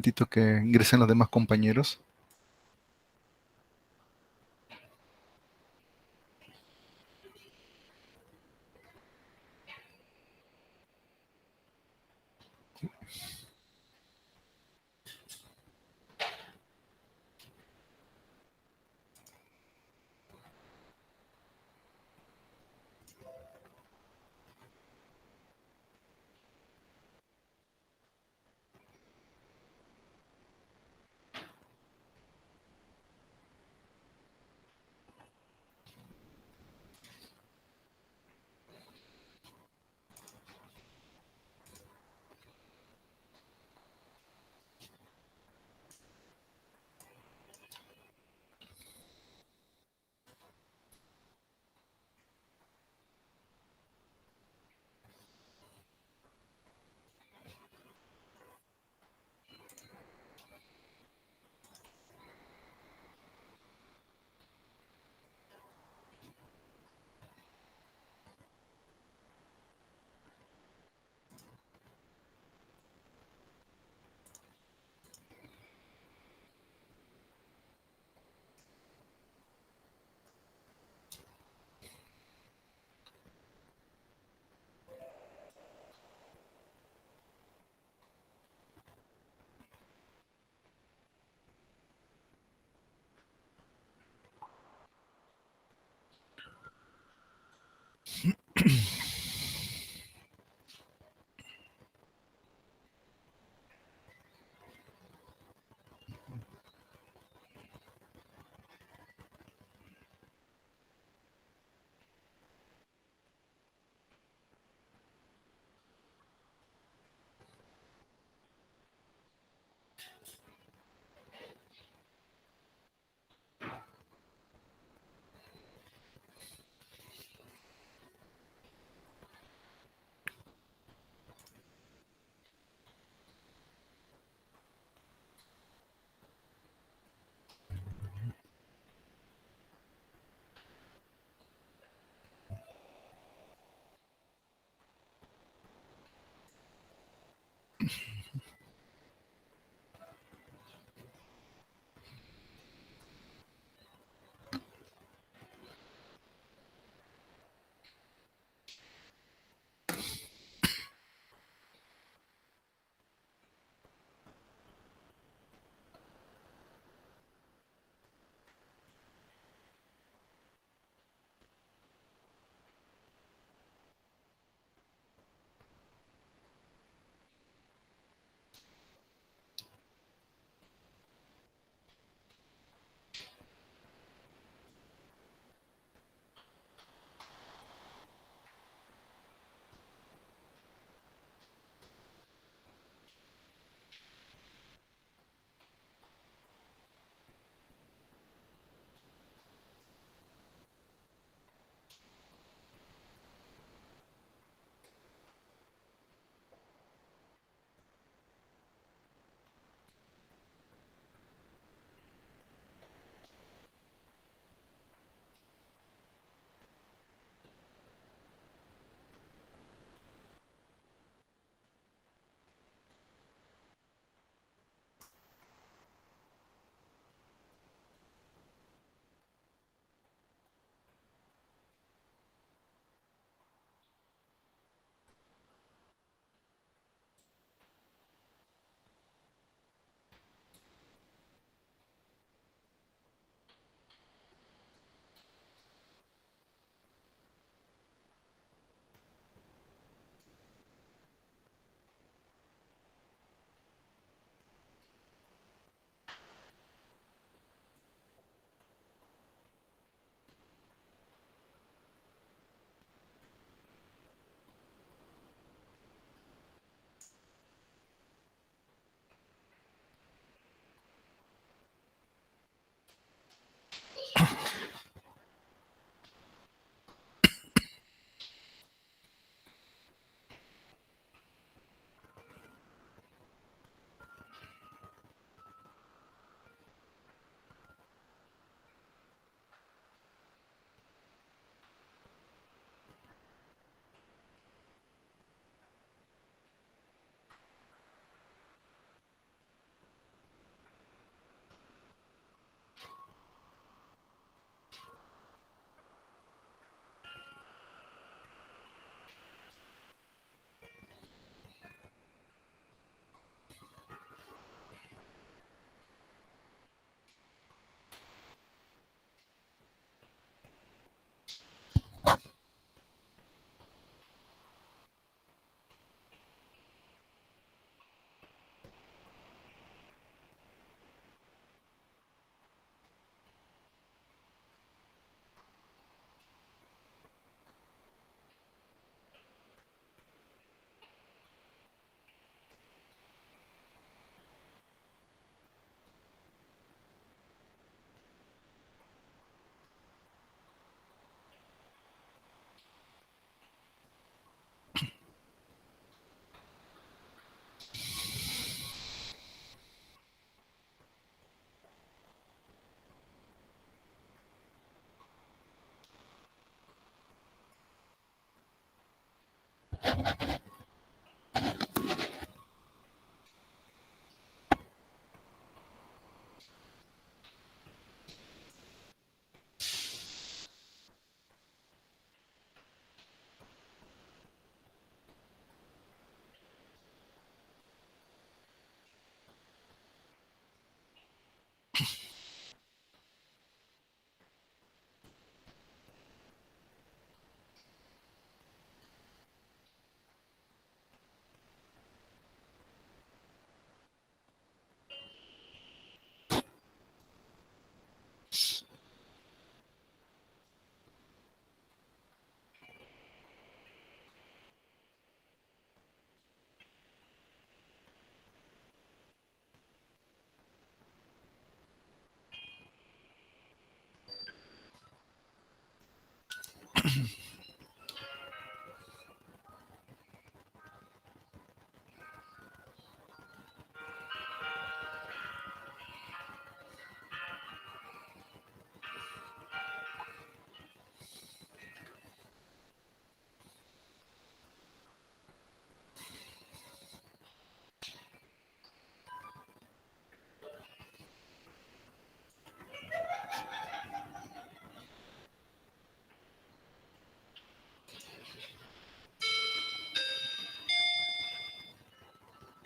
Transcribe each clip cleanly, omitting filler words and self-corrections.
momentito que ingresen los demás compañeros.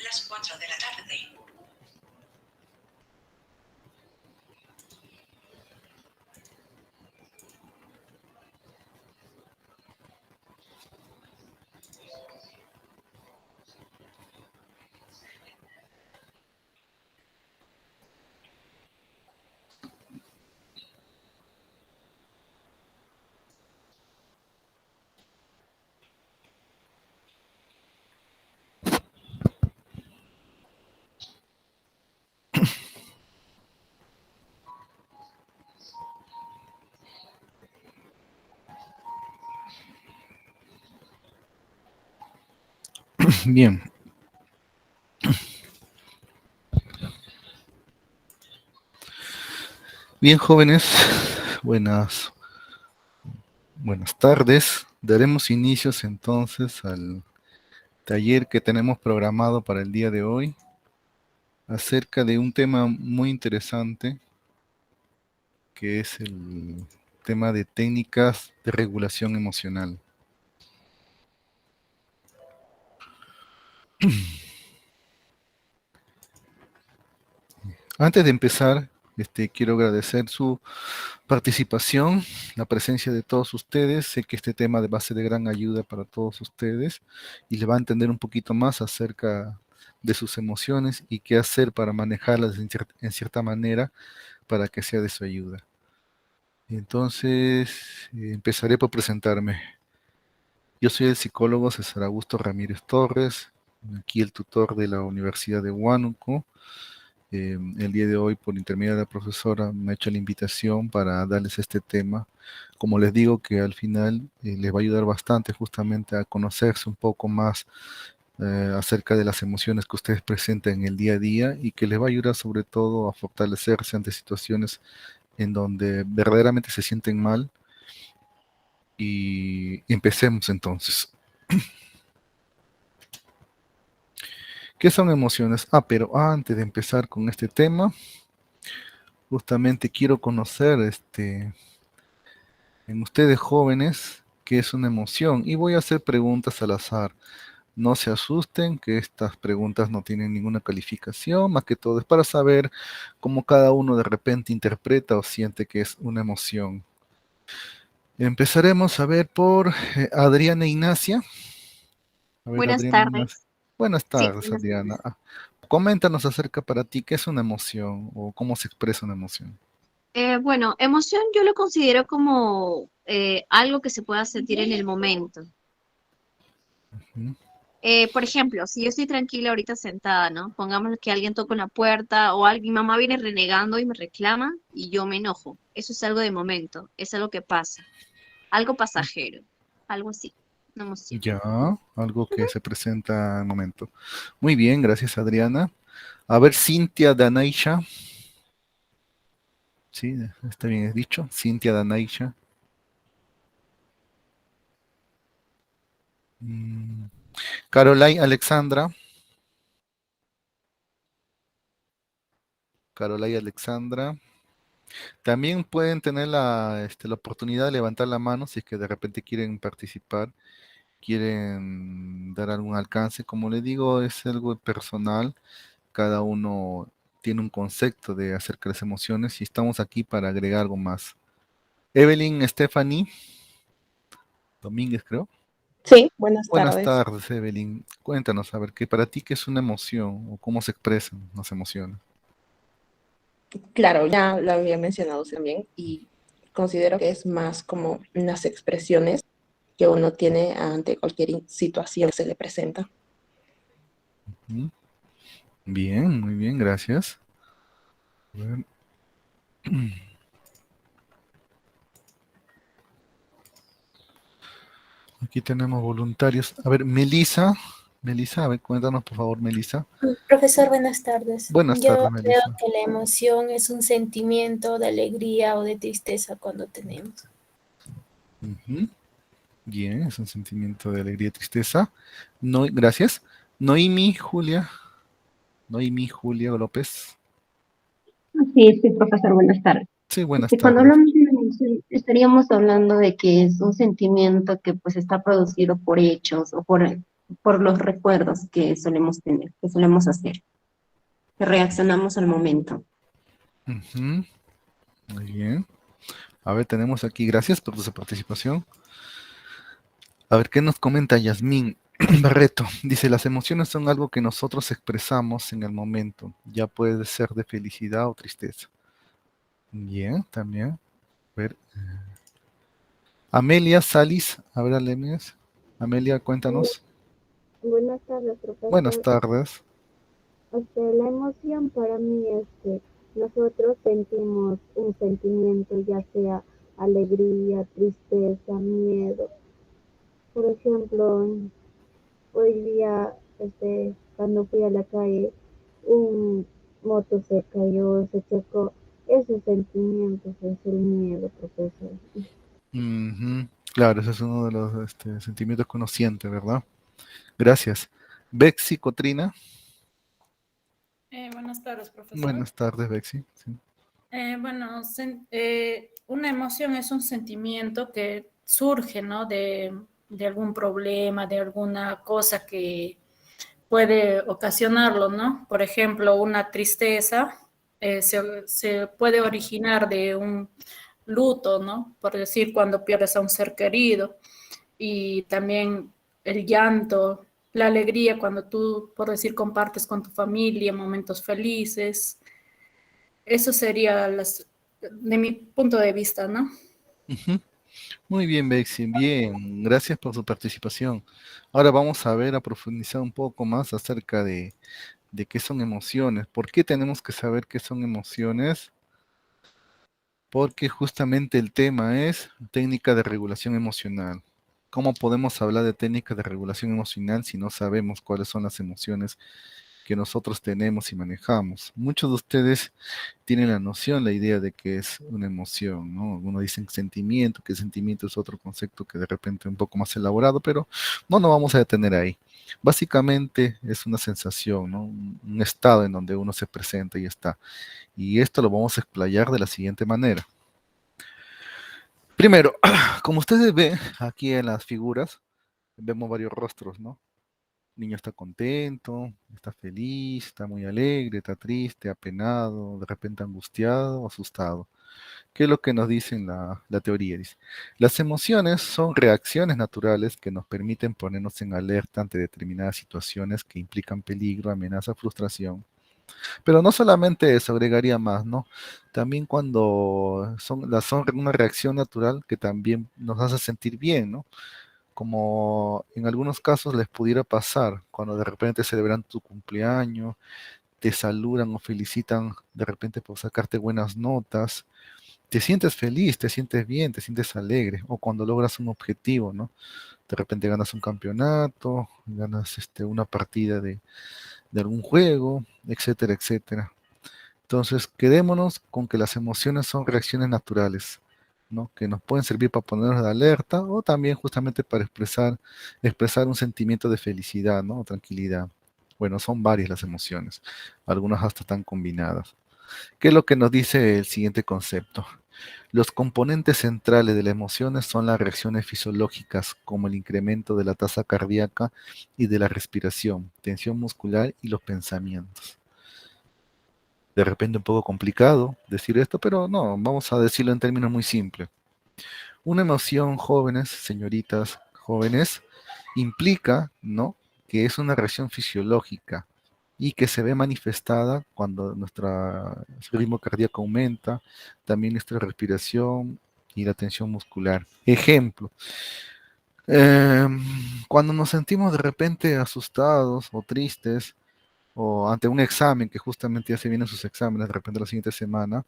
Las 4 de la tarde. Bien, bien jóvenes, buenas, buenas tardes. Daremos inicios entonces al taller que tenemos programado para el día de hoy acerca de un tema muy interesante que es el tema de técnicas de regulación emocional. Antes de empezar, quiero agradecer su participación, la presencia de todos ustedes. Sé que este tema va a ser de gran ayuda para todos ustedes y le va a entender un poquito más acerca de sus emociones y qué hacer para manejarlas en cierta manera para que sea de su ayuda. Entonces, empezaré por presentarme. Yo soy el psicólogo César Augusto Ramírez Torres, aquí el tutor de la Universidad de Huánuco. El día de hoy, por intermedio de la profesora, me ha hecho la invitación para darles este tema. Como les digo, que al final les va a ayudar bastante justamente a conocerse un poco más acerca de las emociones que ustedes presentan en el día a día y que les va a ayudar sobre todo a fortalecerse ante situaciones en donde verdaderamente se sienten mal. Y empecemos entonces. ¿Qué son emociones? Pero antes de empezar con este tema, justamente quiero conocer en ustedes jóvenes qué es una emoción y voy a hacer preguntas al azar. No se asusten que estas preguntas no tienen ninguna calificación, más que todo es para saber cómo cada uno de repente interpreta o siente que es una emoción. Empezaremos a ver por Adriana Ignacia. A ver, Buenas Adriana Ignacia. tardes. Buenas Sí, tardes, buenas Adriana. tardes. Coméntanos acerca para ti qué es una emoción o cómo se expresa una emoción. Bueno, emoción yo lo considero como algo que se pueda sentir en el momento. ¿Mm? Por ejemplo, si yo estoy tranquila ahorita sentada, ¿no? Pongamos que alguien toca una puerta o alguien, mi mamá viene renegando y me reclama y yo me enojo. Eso es algo de momento, es algo que pasa, algo pasajero, algo así, una emoción. Ya, algo que se presenta al momento. Muy bien, gracias, Adriana. A ver, Cintia Danaisha. Sí, está bien es dicho. Cintia Danaisha. Mm. Carolai Alexandra. Carolai Alexandra. También pueden tener la oportunidad de levantar la mano si es que de repente quieren participar, quieren dar algún alcance. Como le digo, es algo personal. Cada uno tiene un concepto de acerca de las emociones y estamos aquí para agregar algo más. Evelyn Stephanie Domínguez, creo. Sí, buenas Buenas tardes. tardes, Evelyn. Cuéntanos, a ver, ¿qué para ti qué es una emoción o cómo se expresan las emociones? Claro, ya lo había mencionado también y considero que es más como unas expresiones que uno tiene ante cualquier situación que se le presenta. ¿Mm? Bien, muy bien, gracias. A ver. Aquí tenemos voluntarios. A ver, Melissa, a ver, cuéntanos por favor, Melissa. Profesor, buenas tardes. Buenas Yo tardes, creo Melissa. que la emoción es un sentimiento de alegría o de tristeza cuando tenemos. Ujú. Bien, es un sentimiento de alegría y tristeza. No, gracias. Noemi, Julia. Noemi, Julia López. Sí, sí, profesor, buenas tardes. Sí, buenas Cuando tardes. hablamos de una emoción, estaríamos hablando de que es un sentimiento que pues está producido por hechos o por los recuerdos que solemos tener, que solemos hacer, que reaccionamos al momento. Ujú. Muy bien. A ver, tenemos aquí, gracias por su participación. A ver, ¿qué nos comenta Yasmín Barreto? Dice, las emociones son algo que nosotros expresamos en el momento, ya puede ser de felicidad o tristeza. Bien, también. A ver, Amelia Salis, a ver, Alemies. Amelia, cuéntanos. Buenas tardes, Buenas profesor. tardes. La emoción para mí es que nosotros sentimos un sentimiento, ya sea alegría, tristeza, miedo. Por ejemplo, hoy día, cuando fui a la calle, un moto se cayó, se chocó. Esos sentimientos es el miedo, profesor. Ujú. Claro, ese es uno de los sentimientos que uno siente, ¿verdad? Gracias. Bexy Cotrina. Buenas tardes, profesor. Buenas tardes, Bexy. Sí. Bueno, una emoción es un sentimiento que surge, ¿no? De algún problema, de alguna cosa que puede ocasionarlo, ¿no? Por ejemplo, una tristeza se puede originar de un luto, ¿no? Por decir, cuando pierdes a un ser querido. Y también el llanto, la alegría cuando tú, por decir, compartes con tu familia momentos felices. Eso sería de mi punto de vista, ¿no? Ujú. Muy bien, Bexy. Bien, gracias por su participación. Ahora vamos a ver, a profundizar un poco más acerca de qué son emociones. ¿Por qué tenemos que saber qué son emociones? Porque justamente el tema es técnica de regulación emocional. ¿Cómo podemos hablar de técnica de regulación emocional si no sabemos cuáles son las emociones que nosotros tenemos y manejamos? Muchos de ustedes tienen la noción, la idea de que es una emoción, ¿no? Algunos dicen sentimiento, que sentimiento es otro concepto que de repente es un poco más elaborado, pero no nos vamos a detener ahí. Básicamente es una sensación, ¿no? Un estado en donde uno se presenta y está. Y esto lo vamos a explayar de la siguiente manera. Primero, como ustedes ven aquí en las figuras, vemos varios rostros, ¿no? El niño está contento, está feliz, está muy alegre, está triste, apenado, de repente angustiado o asustado. ¿Qué es lo que nos dice en la teoría? Dice, las emociones son reacciones naturales que nos permiten ponernos en alerta ante determinadas situaciones que implican peligro, amenaza, frustración. Pero no solamente eso, agregaría más, ¿no? También cuando son una reacción natural que también nos hace sentir bien, ¿no? Como en algunos casos les pudiera pasar cuando de repente celebran tu cumpleaños, te saludan o felicitan de repente por sacarte buenas notas, te sientes feliz, te sientes bien, te sientes alegre, o cuando logras un objetivo, ¿no? De repente ganas un campeonato, ganas una partida de algún juego, etcétera, etcétera. Entonces, quedémonos con que las emociones son reacciones naturales. ¿no? Que nos pueden servir para ponernos de alerta o también justamente para expresar un sentimiento de felicidad, ¿no? O tranquilidad. Bueno, son varias las emociones, algunas hasta están combinadas. ¿Qué es lo que nos dice el siguiente concepto? Los componentes centrales de las emociones son las reacciones fisiológicas, como el incremento de la tasa cardíaca y de la respiración, tensión muscular y los pensamientos. De repente un poco complicado decir esto, pero no, vamos a decirlo en términos muy simples. Una emoción, jóvenes, señoritas, jóvenes, implica, ¿no?, que es una reacción fisiológica y que se ve manifestada cuando nuestro ritmo cardíaco aumenta, también nuestra respiración y la tensión muscular. Ejemplo, em, cuando nos sentimos de repente asustados o tristes o ante un examen que justamente ya se vienen sus exámenes de repente la siguiente semana,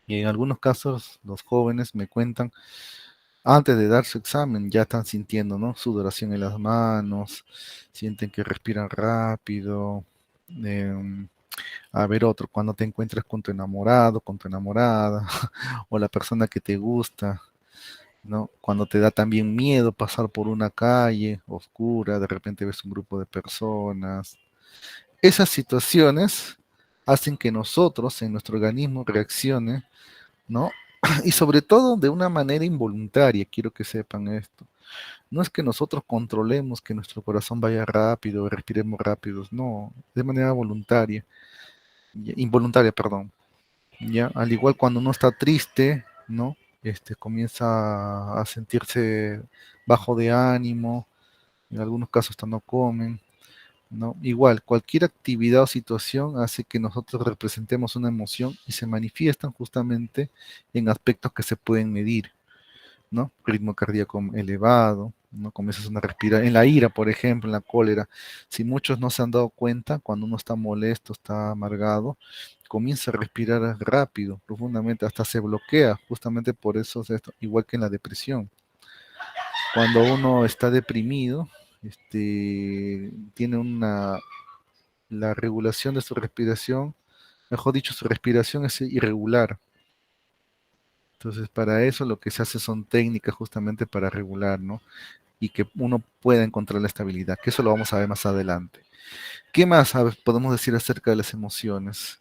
y en algunos casos los jóvenes me cuentan antes de dar su examen ya están sintiendo, ¿no?, sudoración en las manos, sienten que respiran rápido. em, a ver otro, cuando te encuentras con tu enamorado, con tu enamorada, o la persona que te gusta, ¿no? Cuando te da también miedo pasar por una calle oscura, de repente ves un grupo de personas. Esas situaciones hacen que nosotros, en nuestro organismo, reaccione, ¿no? Y sobre todo de una manera involuntaria, quiero que sepan esto. No es que nosotros controlemos que nuestro corazón vaya rápido, respiremos rápidos, no, de manera voluntaria, involuntaria, perdón. Ya, al igual cuando uno está triste, ¿no? Comienza a sentirse bajo de ánimo, en algunos casos hasta no comen, ¿no? Igual, cualquier actividad o situación hace que nosotros representemos una emoción y se manifiestan justamente en aspectos que se pueden medir, ¿no? Ritmo cardíaco elevado, ¿no? Comienzas a respirar. En la ira, por ejemplo, en la cólera, si muchos no se han dado cuenta, cuando uno está molesto, está amargado, comienza a respirar rápido, profundamente, hasta se bloquea, justamente por eso es esto, igual que en la depresión. Cuando uno está deprimido, tiene la regulación de su respiración, mejor dicho, su respiración es irregular. Entonces, para eso lo que se hace son técnicas justamente para regular, ¿no? Y que uno pueda encontrar la estabilidad, que eso lo vamos a ver más adelante. ¿Qué más podemos decir acerca de las emociones?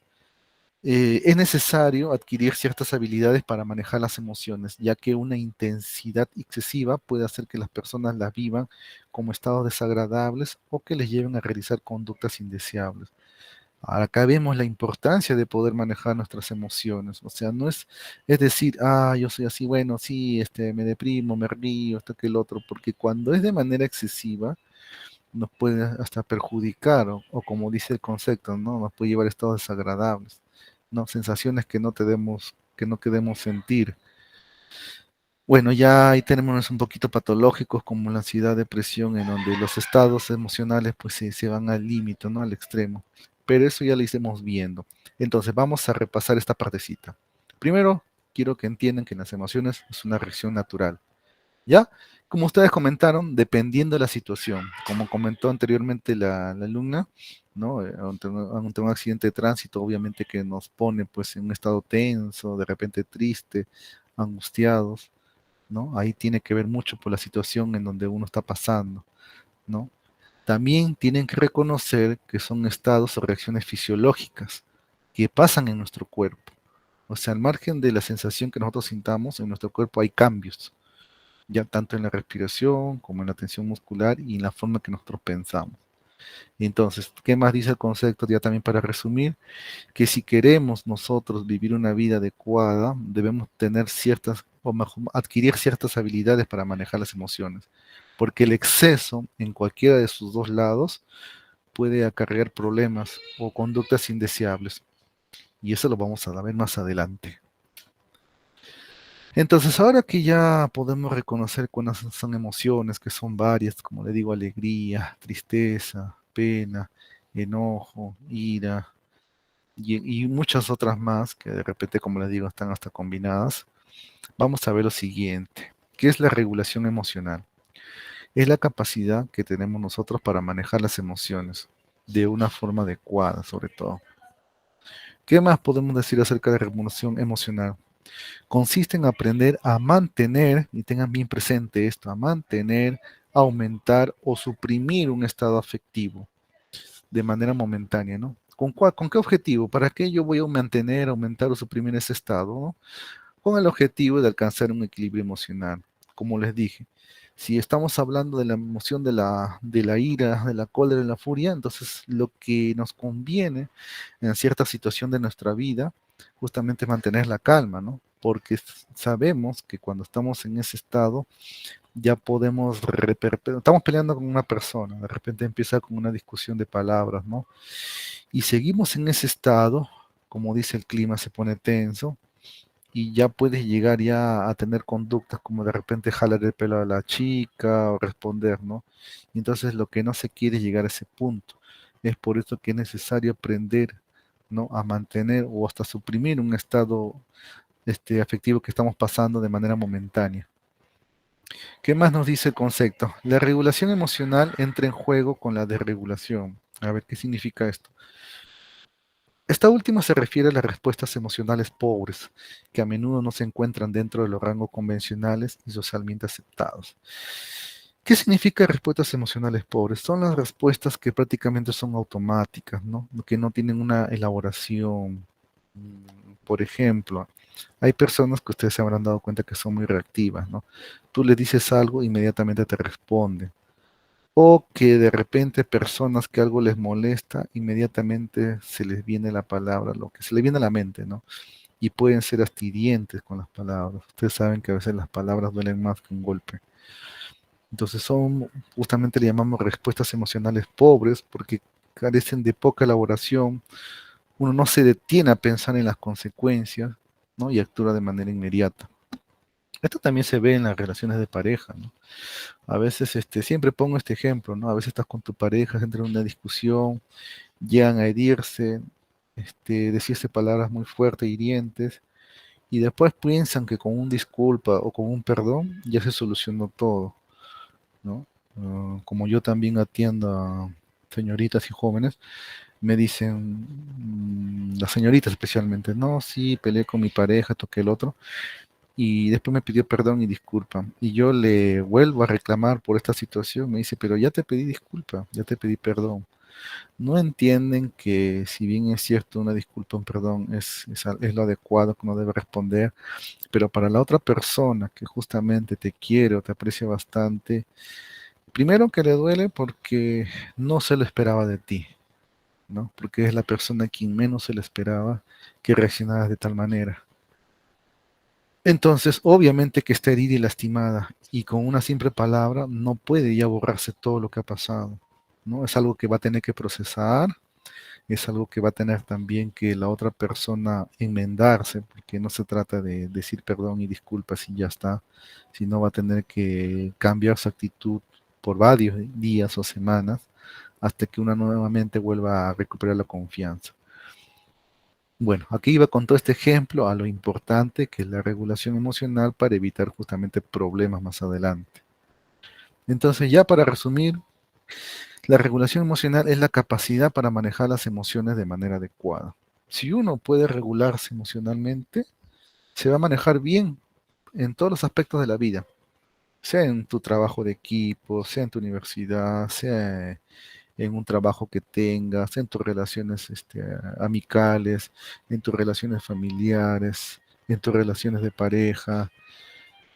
Es necesario adquirir ciertas habilidades para manejar las emociones, ya que una intensidad excesiva puede hacer que las personas las vivan como estados desagradables o que les lleven a realizar conductas indeseables. Ahora, acá vemos la importancia de poder manejar nuestras emociones. O sea, no es decir, yo soy así, bueno, sí, me deprimo, me río, esto que el otro, porque cuando es de manera excesiva, nos puede hasta perjudicar, o como dice el concepto, ¿no? Nos puede llevar a estados desagradables, ¿no? Sensaciones que no queremos sentir. Bueno, ya ahí tenemos un poquito patológicos como la ansiedad, depresión, en donde los estados emocionales pues se van al límite, ¿no? Al extremo. Pero eso ya lo iremos viendo. Entonces vamos a repasar esta partecita. Primero, quiero que entiendan que las emociones es una reacción natural. ¿Ya? Como ustedes comentaron, dependiendo de la situación, como comentó anteriormente la alumna, ¿no? Ante un accidente de tránsito, obviamente que nos pone pues en un estado tenso, de repente triste, angustiados, ¿no? Ahí tiene que ver mucho por la situación en donde uno está pasando, ¿no? También tienen que reconocer que son estados o reacciones fisiológicas que pasan en nuestro cuerpo. O sea, al margen de la sensación que nosotros sintamos, en nuestro cuerpo hay cambios, ya tanto en la respiración como en la tensión muscular y en la forma que nosotros pensamos. Entonces, ¿qué más dice el concepto? Ya también para resumir, que si queremos nosotros vivir una vida adecuada, debemos tener ciertas, o mejor, adquirir ciertas habilidades para manejar las emociones, porque el exceso en cualquiera de sus dos lados puede acarrear problemas o conductas indeseables, y eso lo vamos a ver más adelante. Entonces, ahora que ya podemos reconocer cuáles son emociones, que son varias, como le digo, alegría, tristeza, pena, enojo, ira, y muchas otras más que de repente, como les digo, están hasta combinadas, vamos a ver lo siguiente. ¿Qué es la regulación emocional? Es la capacidad que tenemos nosotros para manejar las emociones de una forma adecuada, sobre todo. ¿Qué más podemos decir acerca de regulación emocional? Consiste en aprender a mantener, y tengan bien presente esto, a mantener, aumentar o suprimir un estado afectivo de manera momentánea, ¿no? ¿Con qué objetivo? ¿Para qué yo voy a mantener, aumentar o suprimir ese estado, ¿no? Con el objetivo de alcanzar un equilibrio emocional. Como les dije, si estamos hablando de la emoción de la ira, de la cólera, de la furia, entonces lo que nos conviene en cierta situación de nuestra vida, justamente es mantener la calma, ¿no? Porque sabemos que cuando estamos en ese estado, ya podemos, estamos peleando con una persona, de repente empieza con una discusión de palabras, ¿no? Y seguimos en ese estado, como dice el clima, se pone tenso, y ya puedes llegar ya a tener conductas como de repente jalar el pelo a la chica o responder, ¿no? Y entonces lo que no se quiere es llegar a ese punto. Es por eso que es necesario aprender, ¿no? A mantener o hasta suprimir un estado afectivo que estamos pasando de manera momentánea. ¿Qué más nos dice el concepto? La regulación emocional entra en juego con la desregulación. A ver, ¿qué significa esto? Esta última se refiere a las respuestas emocionales pobres, que a menudo no se encuentran dentro de los rangos convencionales y socialmente aceptados. ¿Qué significa respuestas emocionales pobres? Son las respuestas que prácticamente son automáticas, ¿no? Que no tienen una elaboración. Por ejemplo, hay personas que ustedes se habrán dado cuenta que son muy reactivas, ¿no? Tú les dices algo, inmediatamente te responden. O que de repente personas que algo les molesta, inmediatamente se les viene la palabra, lo que se les viene a la mente, ¿no? Y pueden ser hasta hirientes con las palabras. Ustedes saben que a veces las palabras duelen más que un golpe. Entonces justamente le llamamos respuestas emocionales pobres porque carecen de poca elaboración. Uno no se detiene a pensar en las consecuencias, ¿no? Y actúa de manera inmediata. Esto también se ve en las relaciones de pareja, ¿no? A veces, siempre pongo este ejemplo, ¿no? A veces estás con tu pareja, entran en una discusión, llegan a herirse, decirse palabras muy fuertes, hirientes, y después piensan que con un disculpa o con un perdón ya se solucionó todo, ¿no? Como yo también atiendo a señoritas y jóvenes, me dicen, las señoritas especialmente, no, sí, peleé con mi pareja, toqué el otro, y después me pidió perdón y disculpa. Y yo le vuelvo a reclamar por esta situación. Me dice, pero ya te pedí disculpa, ya te pedí perdón. No entienden que si bien es cierto una disculpa, un perdón es lo adecuado que uno debe responder, pero para la otra persona que justamente te quiere o te aprecia bastante, primero que le duele porque no se lo esperaba de ti, ¿no? Porque es la persona a quien menos se le esperaba que reaccionaras de tal manera. Entonces, obviamente que está herida y lastimada, y con una simple palabra no puede ya borrarse todo lo que ha pasado, ¿no? Es algo que va a tener que procesar, es algo que va a tener también que la otra persona enmendarse, porque no se trata de decir perdón y disculpas y ya está, sino va a tener que cambiar su actitud por varios días o semanas hasta que una nuevamente vuelva a recuperar la confianza. Bueno, aquí iba con todo este ejemplo a lo importante que es la regulación emocional para evitar justamente problemas más adelante. Entonces, ya para resumir, la regulación emocional es la capacidad para manejar las emociones de manera adecuada. Si uno puede regularse emocionalmente, se va a manejar bien en todos los aspectos de la vida, sea en tu trabajo de equipo, sea en tu universidad, sea en un trabajo que tengas, en tus relaciones amicales, en tus relaciones familiares, en tus relaciones de pareja,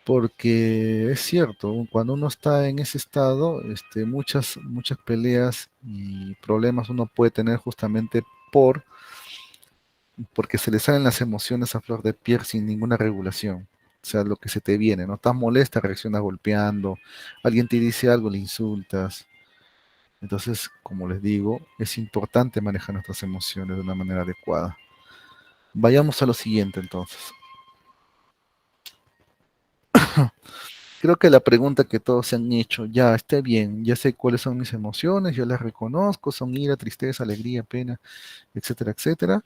porque es cierto, cuando uno está en ese estado, muchas peleas y problemas uno puede tener justamente porque se le salen las emociones a flor de piel sin ninguna regulación. O sea, lo que se te viene, ¿no? Estás molesta, reaccionas golpeando, alguien te dice algo, le insultas. Entonces, como les digo, es importante manejar nuestras emociones de una manera adecuada. Vayamos a lo siguiente entonces. Creo que la pregunta que todos se han hecho, ya está bien, ya sé cuáles son mis emociones, yo las reconozco, son ira, tristeza, alegría, pena, etcétera, etcétera.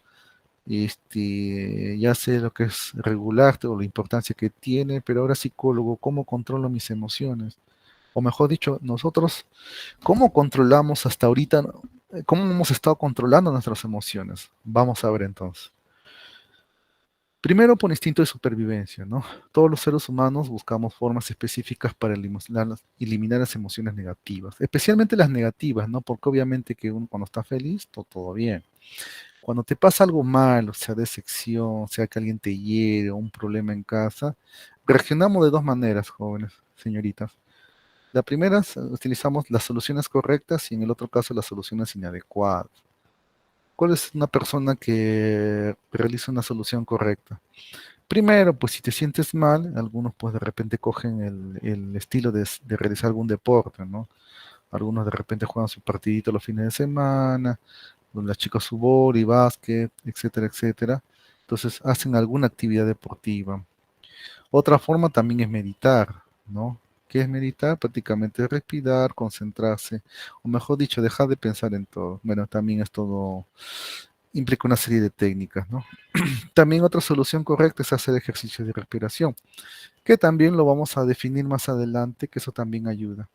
Ya sé lo que es regular o la importancia que tiene, pero ahora psicólogo, ¿cómo controlo mis emociones? O mejor dicho, nosotros, ¿cómo controlamos hasta ahorita? ¿Cómo hemos estado controlando nuestras emociones? Vamos a ver entonces. Primero, por instinto de supervivencia, ¿no? Todos los seres humanos buscamos formas específicas para eliminar las emociones negativas, especialmente las negativas, ¿no? Porque obviamente que uno cuando está feliz, todo bien. Cuando te pasa algo malo, sea decepción, sea que alguien te hiere o un problema en casa, reaccionamos de dos maneras, jóvenes, señoritas. La primera, utilizamos las soluciones correctas y en el otro caso las soluciones inadecuadas. ¿Cuál es una persona que realiza una solución correcta? Primero, pues si te sientes mal, algunos pues de repente cogen el estilo de realizar algún deporte, ¿no? Algunos de repente juegan su partidito los fines de semana, donde las chicas su vóley, básquet, etcétera, etcétera. Entonces hacen alguna actividad deportiva. Otra forma también es meditar, ¿no? ¿Qué es meditar? Prácticamente respirar, concentrarse, o mejor dicho, dejar de pensar en todo. Bueno, también es todo, implica una serie de técnicas, ¿no? También otra solución correcta es hacer ejercicios de respiración, que también lo vamos a definir más adelante, que eso también ayuda,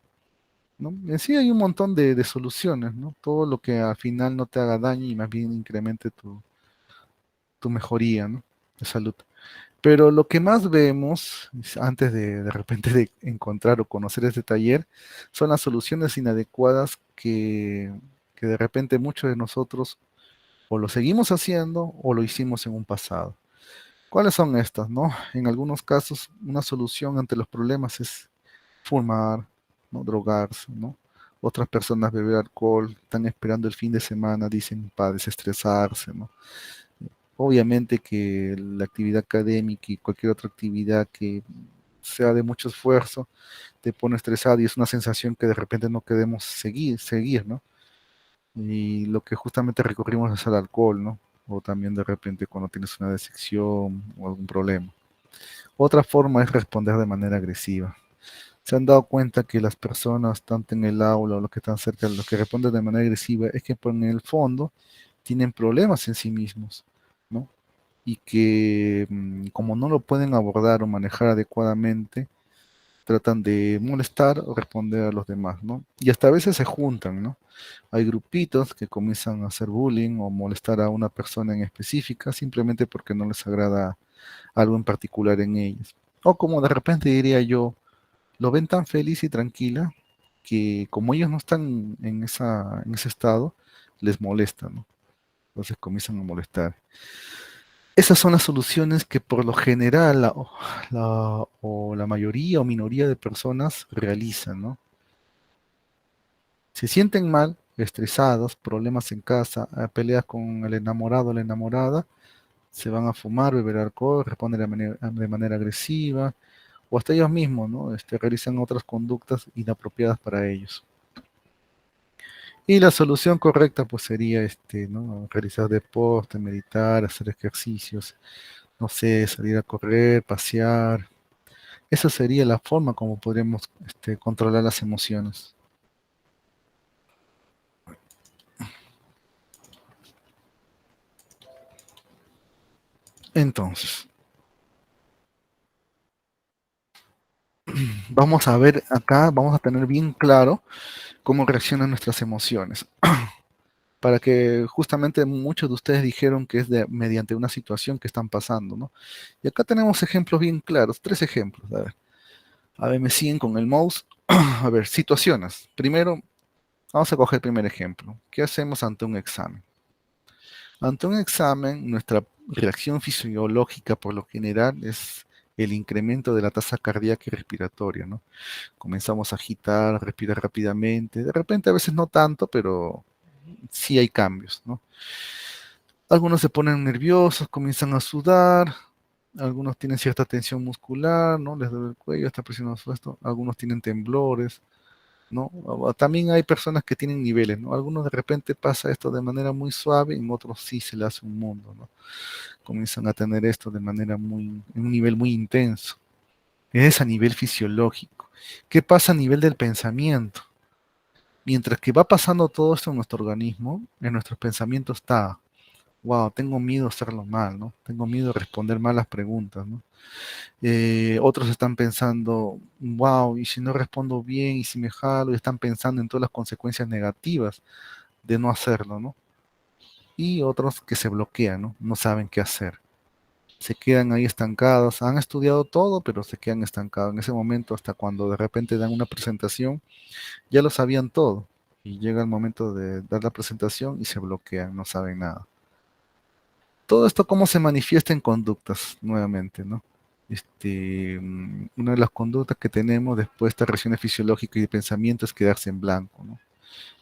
¿no? En sí hay un montón de soluciones, ¿no? Todo lo que al final no te haga daño y más bien incremente tu mejoría, ¿no? De salud. Pero lo que más vemos, antes de repente de encontrar o conocer este taller, son las soluciones inadecuadas que de repente muchos de nosotros o lo seguimos haciendo o lo hicimos en un pasado. ¿Cuáles son estas, no? En algunos casos, una solución ante los problemas es fumar, ¿no? Drogarse, ¿no? Otras personas beber alcohol, están esperando el fin de semana, dicen, para desestresarse, ¿no? Obviamente que la actividad académica y cualquier otra actividad que sea de mucho esfuerzo te pone estresado y es una sensación que de repente no queremos seguir, ¿no? Y lo que justamente recurrimos es al alcohol, ¿no? O también de repente cuando tienes una decepción o algún problema. Otra forma es responder de manera agresiva. Se han dado cuenta que las personas, tanto en el aula o los que están cerca, los que responden de manera agresiva, es que pues, en el fondo tienen problemas en sí mismos, ¿no? Y que como no lo pueden abordar o manejar adecuadamente, tratan de molestar o responder a los demás, ¿no? Y hasta a veces se juntan, ¿no? Hay grupitos que comienzan a hacer bullying o molestar a una persona en específica simplemente porque no les agrada algo en particular en ellos. O como de repente diría yo, lo ven tan feliz y tranquila que como ellos no están en ese estado, les molesta, ¿no? Entonces comienzan a molestar. Esas son las soluciones que por lo general o la mayoría o minoría de personas realizan, ¿no? Se sienten mal, estresados, problemas en casa, peleas con el enamorado o la enamorada, se van a fumar, beber alcohol, responden de manera agresiva, o hasta ellos mismos, ¿no? Realizan otras conductas inapropiadas para ellos. Y la solución correcta, pues sería, ¿no? Realizar deporte, meditar, hacer ejercicios, no sé, salir a correr, pasear. Esa sería la forma como podríamos, controlar las emociones. Entonces, vamos a ver acá, vamos a tener bien claro cómo reaccionan nuestras emociones. Para que justamente muchos de ustedes dijeron que es mediante una situación que están pasando, ¿no? Y acá tenemos ejemplos bien claros, 3 ejemplos. A ver, me siguen con el mouse. A ver, situaciones. Primero, vamos a coger el primer ejemplo. ¿Qué hacemos ante un examen? Ante un examen, nuestra reacción fisiológica por lo general es el incremento de la tasa cardíaca y respiratoria, ¿no? Comenzamos a agitar, a respirar rápidamente. De repente a veces no tanto, pero sí hay cambios, ¿no? Algunos se ponen nerviosos, comienzan a sudar, algunos tienen cierta tensión muscular, ¿no? Les duele el cuello, está presionando esto, algunos tienen temblores, ¿no? También hay personas que tienen niveles, ¿no? Algunos de repente pasa esto de manera muy suave, en otros sí se le hace un mundo, ¿no? Comienzan a tener esto de manera en un nivel muy intenso. Es a nivel fisiológico. ¿Qué pasa a nivel del pensamiento? Mientras que va pasando todo esto en nuestro organismo, en nuestros pensamientos está, wow, tengo miedo de hacerlo mal, ¿no? Tengo miedo de responder mal las preguntas, ¿no? Otros están pensando, wow, y si no respondo bien, y si me jalo, y están pensando en todas las consecuencias negativas de no hacerlo, ¿no? Y otros que se bloquean, ¿no? No saben qué hacer. se quedan ahí estancados. Han estudiado todo, pero se quedan estancados. En ese momento, hasta cuando de repente dan una presentación, ya lo sabían todo. Y llega el momento de dar la presentación y se bloquean, no saben nada. Todo esto cómo se manifiesta en conductas, nuevamente, ¿no? Una de las conductas que tenemos después de estas reacciones fisiológicas y de pensamiento es quedarse en blanco, ¿no?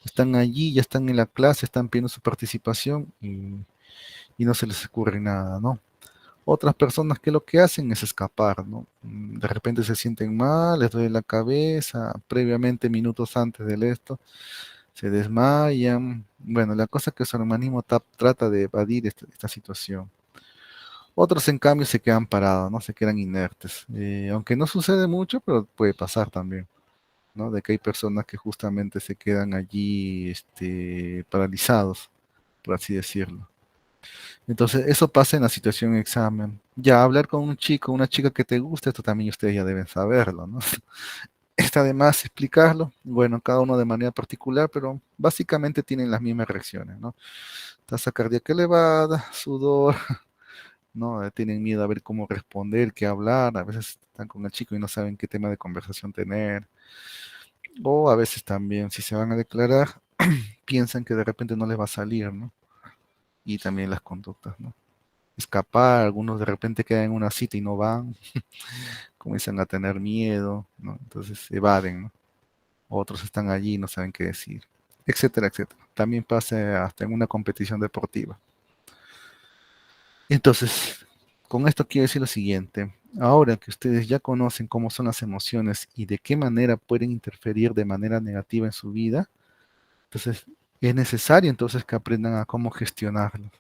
Están allí, ya están en la clase, están pidiendo su participación y no se les ocurre nada, ¿no? Otras personas que lo que hacen es escapar, ¿no? De repente se sienten mal, les duele la cabeza, previamente, minutos antes de esto, se desmayan. Bueno, la cosa es que su organismo trata de evadir esta situación. Otros, en cambio, se quedan parados, ¿no? Se quedan inertes. Aunque no sucede mucho, pero puede pasar también, ¿no? De que hay personas que justamente se quedan allí, paralizados, por así decirlo. Entonces, eso pasa en la situación de examen. Ya hablar con un chico, una chica que te gusta, esto también ustedes ya deben saberlo, ¿no? Está de más explicarlo, bueno, cada uno de manera particular, pero básicamente tienen las mismas reacciones, ¿no? Tasa cardíaca elevada, sudor, ¿no? Tienen miedo a ver cómo responder, qué hablar, a veces están con el chico y no saben qué tema de conversación tener, o a veces también, si se van a declarar, piensan que de repente no les va a salir, ¿no? Y también las conductas, ¿no? Escapar, algunos de repente quedan en una cita y no van, comienzan a tener miedo, ¿no? Entonces evaden, ¿no? Otros están allí y no saben qué decir, etcétera, etcétera. También pasa hasta en una competición deportiva. Entonces, con esto quiero decir lo siguiente. Ahora que ustedes ya conocen cómo son las emociones y de qué manera pueden interferir de manera negativa en su vida, entonces es necesario entonces que aprendan a cómo gestionarlos.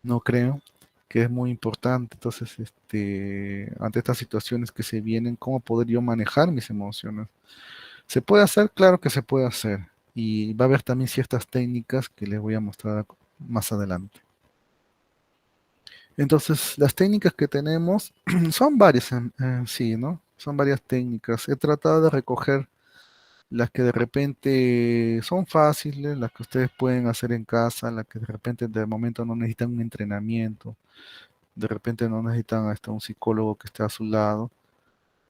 No creo que es muy importante. Entonces, ante estas situaciones que se vienen, cómo poder yo manejar mis emociones. ¿Se puede hacer? Claro que se puede hacer. Y va a haber también ciertas técnicas que les voy a mostrar más adelante. Entonces, las técnicas que tenemos son varias en sí, ¿no? Son varias técnicas. He tratado de recoger las que de repente son fáciles, las que ustedes pueden hacer en casa, las que de repente de momento no necesitan un entrenamiento, de repente no necesitan hasta un psicólogo que esté a su lado,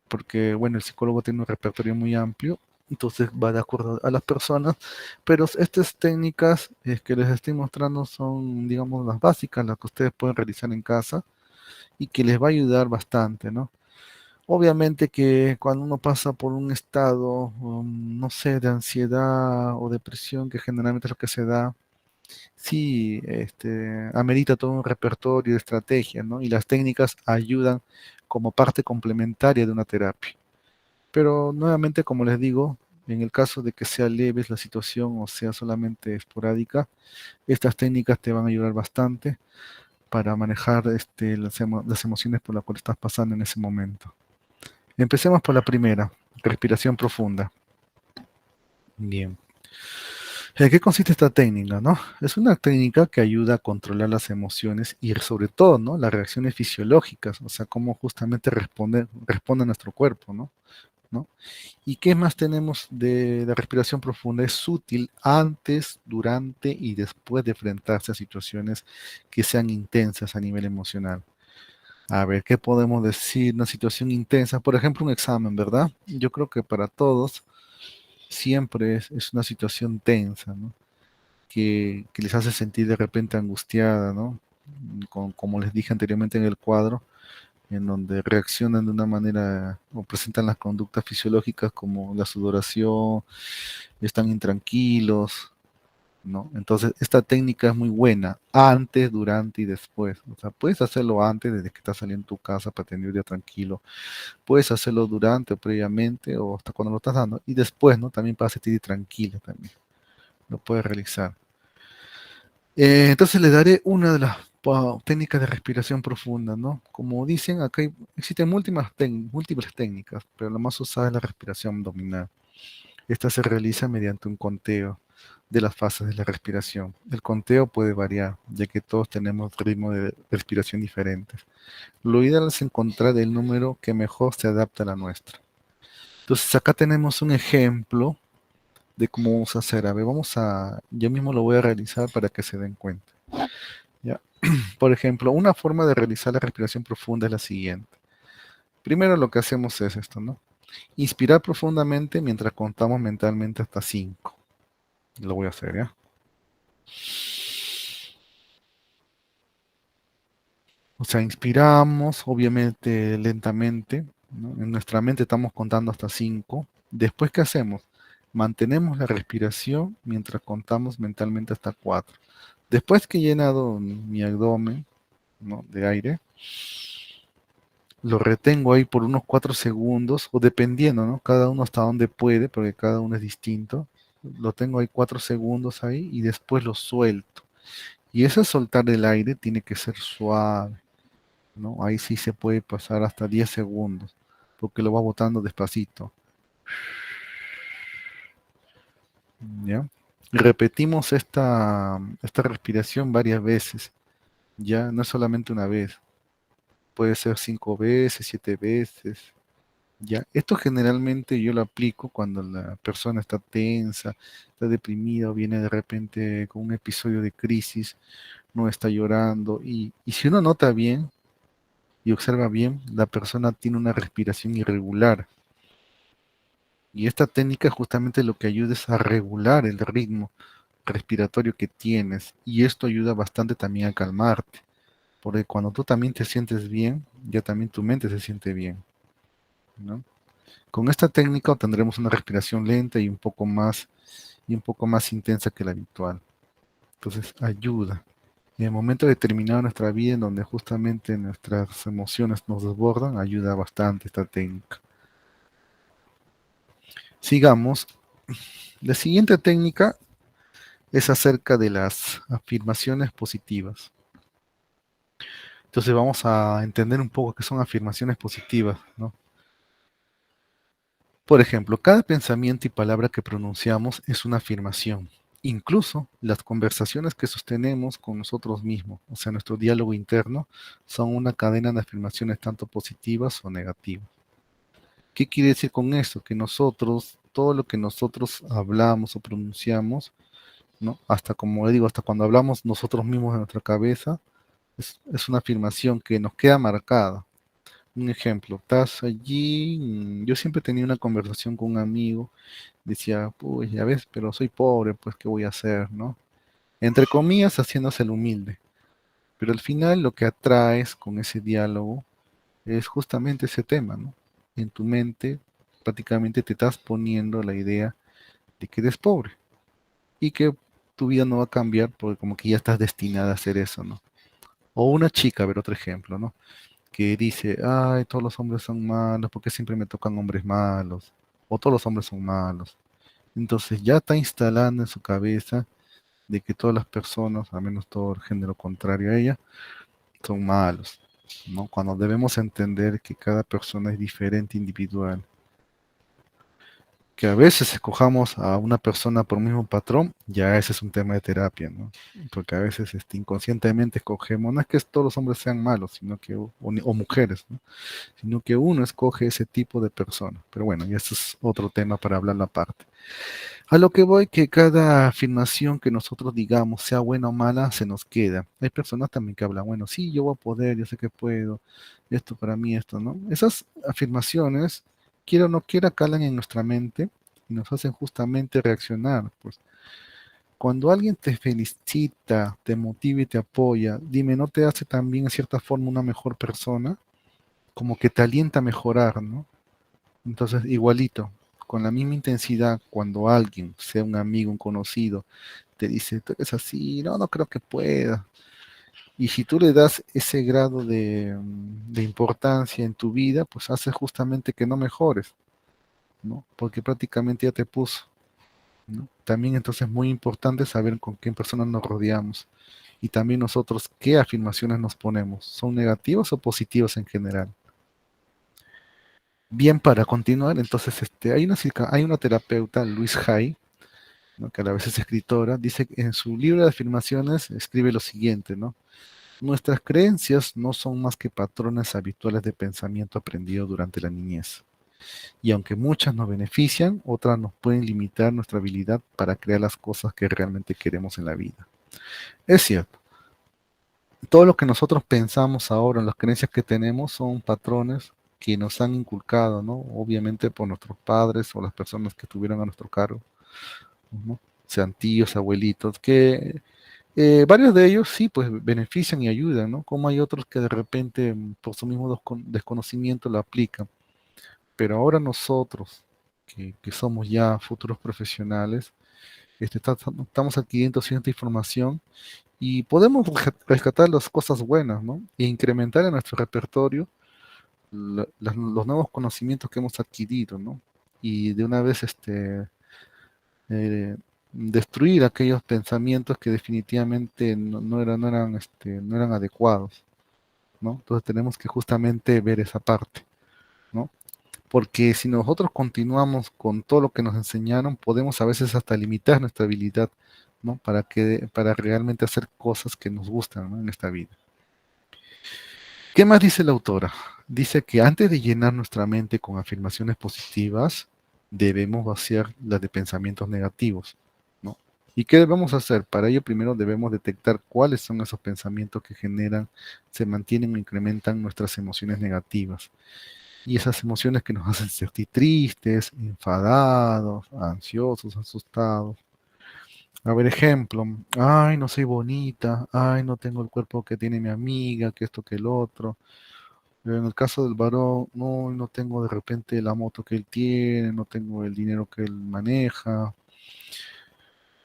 porque bueno, el psicólogo tiene un repertorio muy amplio, entonces va de acuerdo a las personas, pero estas técnicas que les estoy mostrando son, digamos, las básicas, las que ustedes pueden realizar en casa y que les va a ayudar bastante, ¿no? Obviamente que cuando uno pasa por un estado, no sé, de ansiedad o depresión, que generalmente es lo que se da, sí, amerita todo un repertorio de estrategias, ¿no? Y las técnicas ayudan como parte complementaria de una terapia. Pero nuevamente, como les digo, en el caso de que sea leve la situación o sea solamente esporádica, estas técnicas te van a ayudar bastante para manejar las emociones por las cuales estás pasando en ese momento. Empecemos por la primera, respiración profunda. Bien. ¿En qué consiste esta técnica, no? Es una técnica que ayuda a controlar las emociones y sobre todo, ¿no? Las reacciones fisiológicas, o sea, cómo justamente responde nuestro cuerpo, ¿no? ¿No? ¿Y qué más tenemos de la respiración profunda? Es útil antes, durante y después de enfrentarse a situaciones que sean intensas a nivel emocional. A ver, ¿qué podemos decir? Una situación intensa, por ejemplo, un examen, ¿verdad? Yo creo que para todos siempre es una situación tensa, ¿no? Que les hace sentir de repente angustiada, ¿no? Como les dije anteriormente en el cuadro, en donde reaccionan de una manera o presentan las conductas fisiológicas como la sudoración, están intranquilos, ¿no? Entonces, esta técnica es muy buena antes, durante y después. O sea, puedes hacerlo antes, desde que estás saliendo de tu casa para tener un día tranquilo. Puedes hacerlo durante o previamente o hasta cuando lo estás dando. Y después, ¿no? También para sentirte tranquilo también. Lo puedes realizar. Entonces les daré una de las técnicas de respiración profunda, ¿no? Como dicen, acá existen múltiples técnicas, pero la más usada es la respiración abdominal. Esta se realiza mediante un conteo de las fases de la respiración. El conteo puede variar, ya que todos tenemos ritmos de respiración diferentes. Lo ideal es encontrar el número que mejor se adapta a la nuestra. Entonces acá tenemos un ejemplo de cómo vamos a hacer. A ver, yo mismo lo voy a realizar para que se den cuenta. ¿ya? Por ejemplo, una forma de realizar la respiración profunda es la siguiente. Primero lo que hacemos es esto, ¿no? Inspirar profundamente mientras contamos mentalmente hasta 5. Lo voy a hacer, ¿ya? O sea, inspiramos, obviamente, lentamente, ¿no? En nuestra mente estamos contando hasta 5. Después, ¿qué hacemos? Mantenemos la respiración mientras contamos mentalmente hasta 4. Después que he llenado mi abdomen, ¿no?, de aire, lo retengo ahí por unos 4 segundos, o dependiendo, ¿no? Cada uno hasta donde puede, porque cada uno es distinto. Lo tengo ahí 4 segundos ahí y después lo suelto. Y ese soltar el aire tiene que ser suave, ¿no? Ahí sí se puede pasar hasta 10 segundos, porque lo va botando despacito, ¿ya? Y repetimos esta respiración varias veces, ya no es solamente una vez, puede ser 5 veces, 7 veces, ya. Esto generalmente yo lo aplico cuando la persona está tensa, está deprimida o viene de repente con un episodio de crisis, no está llorando, y si uno nota bien y observa bien, la persona tiene una respiración irregular. Y esta técnica justamente lo que ayuda es a regular el ritmo respiratorio que tienes. Y esto ayuda bastante también a calmarte. Porque cuando tú también te sientes bien, ya también tu mente se siente bien, ¿no? Con esta técnica obtendremos una respiración lenta y un poco más intensa que la habitual. Entonces ayuda. En el momento determinado de nuestra vida en donde justamente nuestras emociones nos desbordan, ayuda bastante esta técnica. Sigamos. La siguiente técnica es acerca de las afirmaciones positivas. Entonces vamos a entender un poco qué son afirmaciones positivas, ¿no? Por ejemplo, cada pensamiento y palabra que pronunciamos es una afirmación. Incluso las conversaciones que sostenemos con nosotros mismos, o sea, nuestro diálogo interno, son una cadena de afirmaciones tanto positivas o negativas. ¿Qué quiere decir con esto? Que nosotros, todo lo que nosotros hablamos o pronunciamos, ¿no? Hasta como le digo, hasta cuando hablamos nosotros mismos en nuestra cabeza, es una afirmación que nos queda marcada. Un ejemplo, estás allí, yo siempre tenía una conversación con un amigo, decía, pues ya ves, pero soy pobre, pues ¿qué voy a hacer, no? Entre comillas, haciéndose el humilde. Pero al final lo que atraes con ese diálogo es justamente ese tema, ¿no? En tu mente prácticamente te estás poniendo la idea de que eres pobre y que tu vida no va a cambiar porque como que ya estás destinada a hacer eso, ¿no? O una chica, a ver otro ejemplo, ¿no? Que dice, ay, todos los hombres son malos, porque siempre me tocan hombres malos, o todos los hombres son malos. Entonces ya está instalando en su cabeza de que todas las personas, al menos todo el género contrario a ella, son malos, ¿no? Cuando debemos entender que cada persona es diferente, individual, que a veces escojamos a una persona por un mismo patrón, ya ese es un tema de terapia, ¿no? Porque a veces inconscientemente escogemos, no es que todos los hombres sean malos, sino que, o mujeres, ¿no? Sino que uno escoge ese tipo de persona. Pero bueno, y eso es otro tema para hablar aparte. A lo que voy, que cada afirmación que nosotros digamos, sea buena o mala, se nos queda. Hay personas también que hablan, bueno, sí, yo voy a poder, yo sé que puedo, esto para mí, esto, ¿no? Esas afirmaciones, quiera o no quiera, calan en nuestra mente y nos hacen justamente reaccionar. Pues cuando alguien te felicita, te motiva y te apoya, dime, ¿no te hace también en cierta forma una mejor persona? Como que te alienta a mejorar, ¿no? Entonces, igualito, con la misma intensidad, cuando alguien, sea un amigo, un conocido, te dice, tú eres así, no, no creo que pueda. Y si tú le das ese grado de importancia en tu vida, pues hace justamente que no mejores, ¿no? Porque prácticamente ya te puso, ¿no? También entonces es muy importante saber con qué personas nos rodeamos y también nosotros qué afirmaciones nos ponemos. ¿Son negativas o positivas en general? Bien, para continuar, entonces hay una terapeuta, Louise Hay, ¿no?, que a la vez es escritora, dice que en su libro de afirmaciones escribe lo siguiente, ¿no? Nuestras creencias no son más que patrones habituales de pensamiento aprendido durante la niñez. Y aunque muchas nos benefician, otras nos pueden limitar nuestra habilidad para crear las cosas que realmente queremos en la vida. Es cierto, todo lo que nosotros pensamos ahora, las creencias que tenemos son patrones que nos han inculcado, ¿no? Obviamente por nuestros padres o las personas que estuvieron a nuestro cargo, ¿no? Sean tíos, abuelitos, que varios de ellos sí, pues benefician y ayudan, ¿no? Como hay otros que de repente por su mismo desconocimiento lo aplican. Pero ahora nosotros, que somos ya futuros profesionales, estamos adquiriendo cierta información y podemos rescatar las cosas buenas, ¿no? E incrementar en nuestro repertorio los nuevos conocimientos que hemos adquirido, ¿no? Y de una vez destruir aquellos pensamientos que definitivamente no eran adecuados, ¿no? Entonces tenemos que justamente ver esa parte, ¿no? Porque si nosotros continuamos con todo lo que nos enseñaron, podemos a veces hasta limitar nuestra habilidad, ¿no? Para realmente hacer cosas que nos gustan, ¿no? En esta vida. ¿Qué más dice la autora? Dice que antes de llenar nuestra mente con afirmaciones positivas, debemos vaciar las de pensamientos negativos, ¿no? ¿Y qué debemos hacer? Para ello, primero debemos detectar cuáles son esos pensamientos que generan, se mantienen o incrementan nuestras emociones negativas. Y esas emociones que nos hacen sentir tristes, enfadados, ansiosos, asustados. A ver, ejemplo, ay, no soy bonita, ay, no tengo el cuerpo que tiene mi amiga, que esto, que el otro. Pero en el caso del varón, no, no tengo de repente la moto que él tiene, no tengo el dinero que él maneja.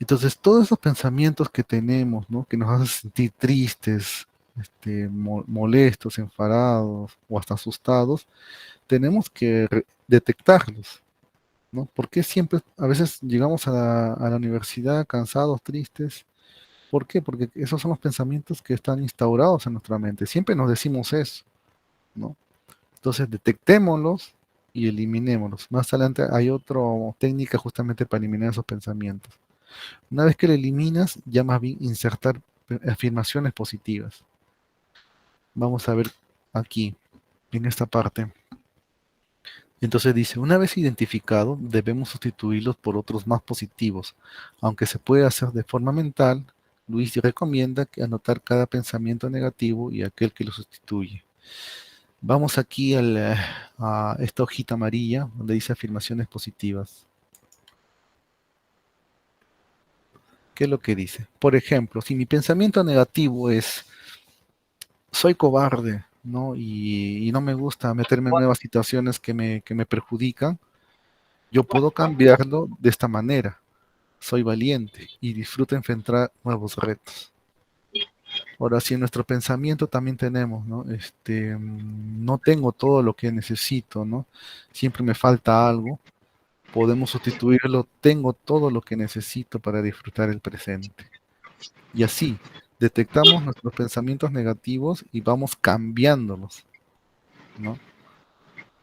Entonces, todos esos pensamientos que tenemos, ¿no? Que nos hacen sentir tristes, molestos, enfadados o hasta asustados, tenemos que detectarlos, ¿no? Porque siempre, a veces llegamos a la universidad cansados, tristes. ¿Por qué? Porque esos son los pensamientos que están instaurados en nuestra mente. Siempre nos decimos eso, ¿no? Entonces, detectémoslos y eliminémoslos. Más adelante hay otra técnica justamente para eliminar esos pensamientos. Una vez que lo eliminas, ya más bien insertar afirmaciones positivas. Vamos a ver aquí, en esta parte. Entonces dice, una vez identificado, debemos sustituirlos por otros más positivos. Aunque se puede hacer de forma mental, Luis recomienda que anotar cada pensamiento negativo y aquel que lo sustituye. Vamos aquí a esta hojita amarilla donde dice afirmaciones positivas. ¿Qué es lo que dice? Por ejemplo, si mi pensamiento negativo es, soy cobarde, ¿no? Y no me gusta meterme en nuevas situaciones que me perjudican, yo puedo cambiarlo de esta manera. Soy valiente y disfruto enfrentar nuevos retos. Ahora, si en nuestro pensamiento también tenemos, ¿no? No tengo todo lo que necesito, ¿no? Siempre me falta algo. Podemos sustituirlo, tengo todo lo que necesito para disfrutar el presente. Y así, detectamos nuestros pensamientos negativos y vamos cambiándolos, ¿no?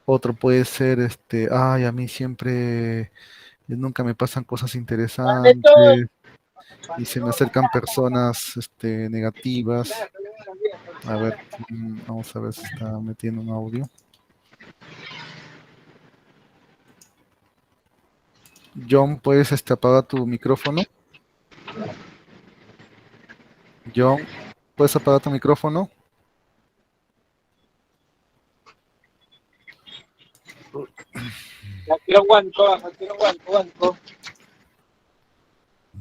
Otro puede ser, ay, a mí siempre, nunca me pasan cosas interesantes y se me acercan personas, negativas. A ver, vamos a ver si está metiendo un audio. John, ¿puedes apagar tu micrófono? John, ¿puedes apagar tu micrófono?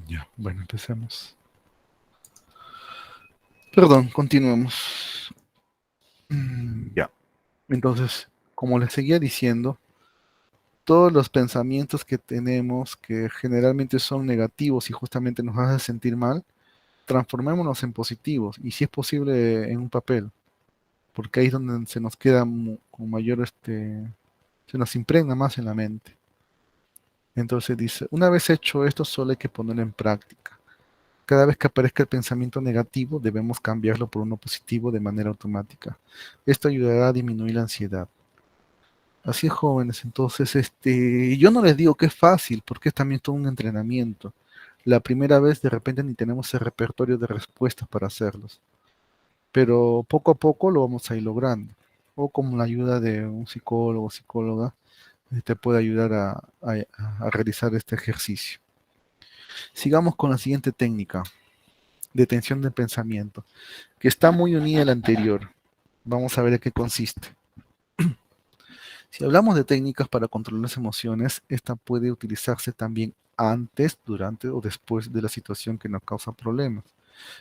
Ya, bueno, empecemos. Perdón, continuemos. Ya, entonces, como les seguía diciendo, todos los pensamientos que tenemos, que generalmente son negativos y justamente nos hacen sentir mal, transformémonos en positivos y si es posible en un papel, porque ahí es donde se nos queda con mayor, se nos impregna más en la mente. Entonces dice, una vez hecho esto, solo hay que ponerlo en práctica. Cada vez que aparezca el pensamiento negativo, debemos cambiarlo por uno positivo de manera automática. Esto ayudará a disminuir la ansiedad. Así es, jóvenes. Entonces, yo no les digo que es fácil, porque es también todo un entrenamiento. La primera vez, de repente, ni tenemos el repertorio de respuestas para hacerlos. Pero poco a poco lo vamos a ir logrando. O con la ayuda de un psicólogo o psicóloga, te puede ayudar a realizar este ejercicio. Sigamos con la siguiente técnica. detención del pensamiento, que está muy unida a la anterior. Vamos a ver en qué consiste. Si hablamos de técnicas para controlar las emociones, esta puede utilizarse también antes, durante o después de la situación que nos causa problemas.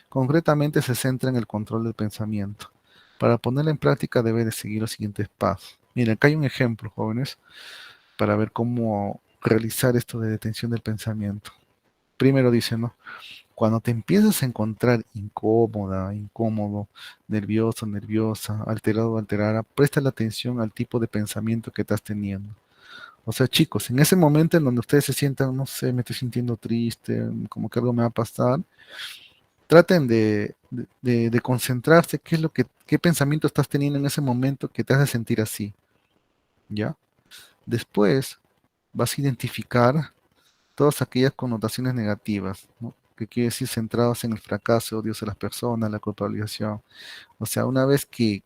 Concretamente se centra en el control del pensamiento. Para ponerla en práctica debe de seguir los siguientes pasos. Miren, acá hay un ejemplo, jóvenes, para ver cómo realizar esto de detención del pensamiento. Primero dice, ¿no? Cuando te empiezas a encontrar incómoda, incómodo, nervioso, nerviosa, alterado, alterada, presta la atención al tipo de pensamiento que estás teniendo. O sea, chicos, en ese momento en donde ustedes se sientan, no sé, me estoy sintiendo triste, como que algo me va a pasar, traten de concentrarse qué pensamiento estás teniendo en ese momento que te hace sentir así, ¿ya? Después vas a identificar todas aquellas connotaciones negativas, ¿no? Que quiere decir centrados en el fracaso, odios a las personas, la culpabilización. O sea, una vez que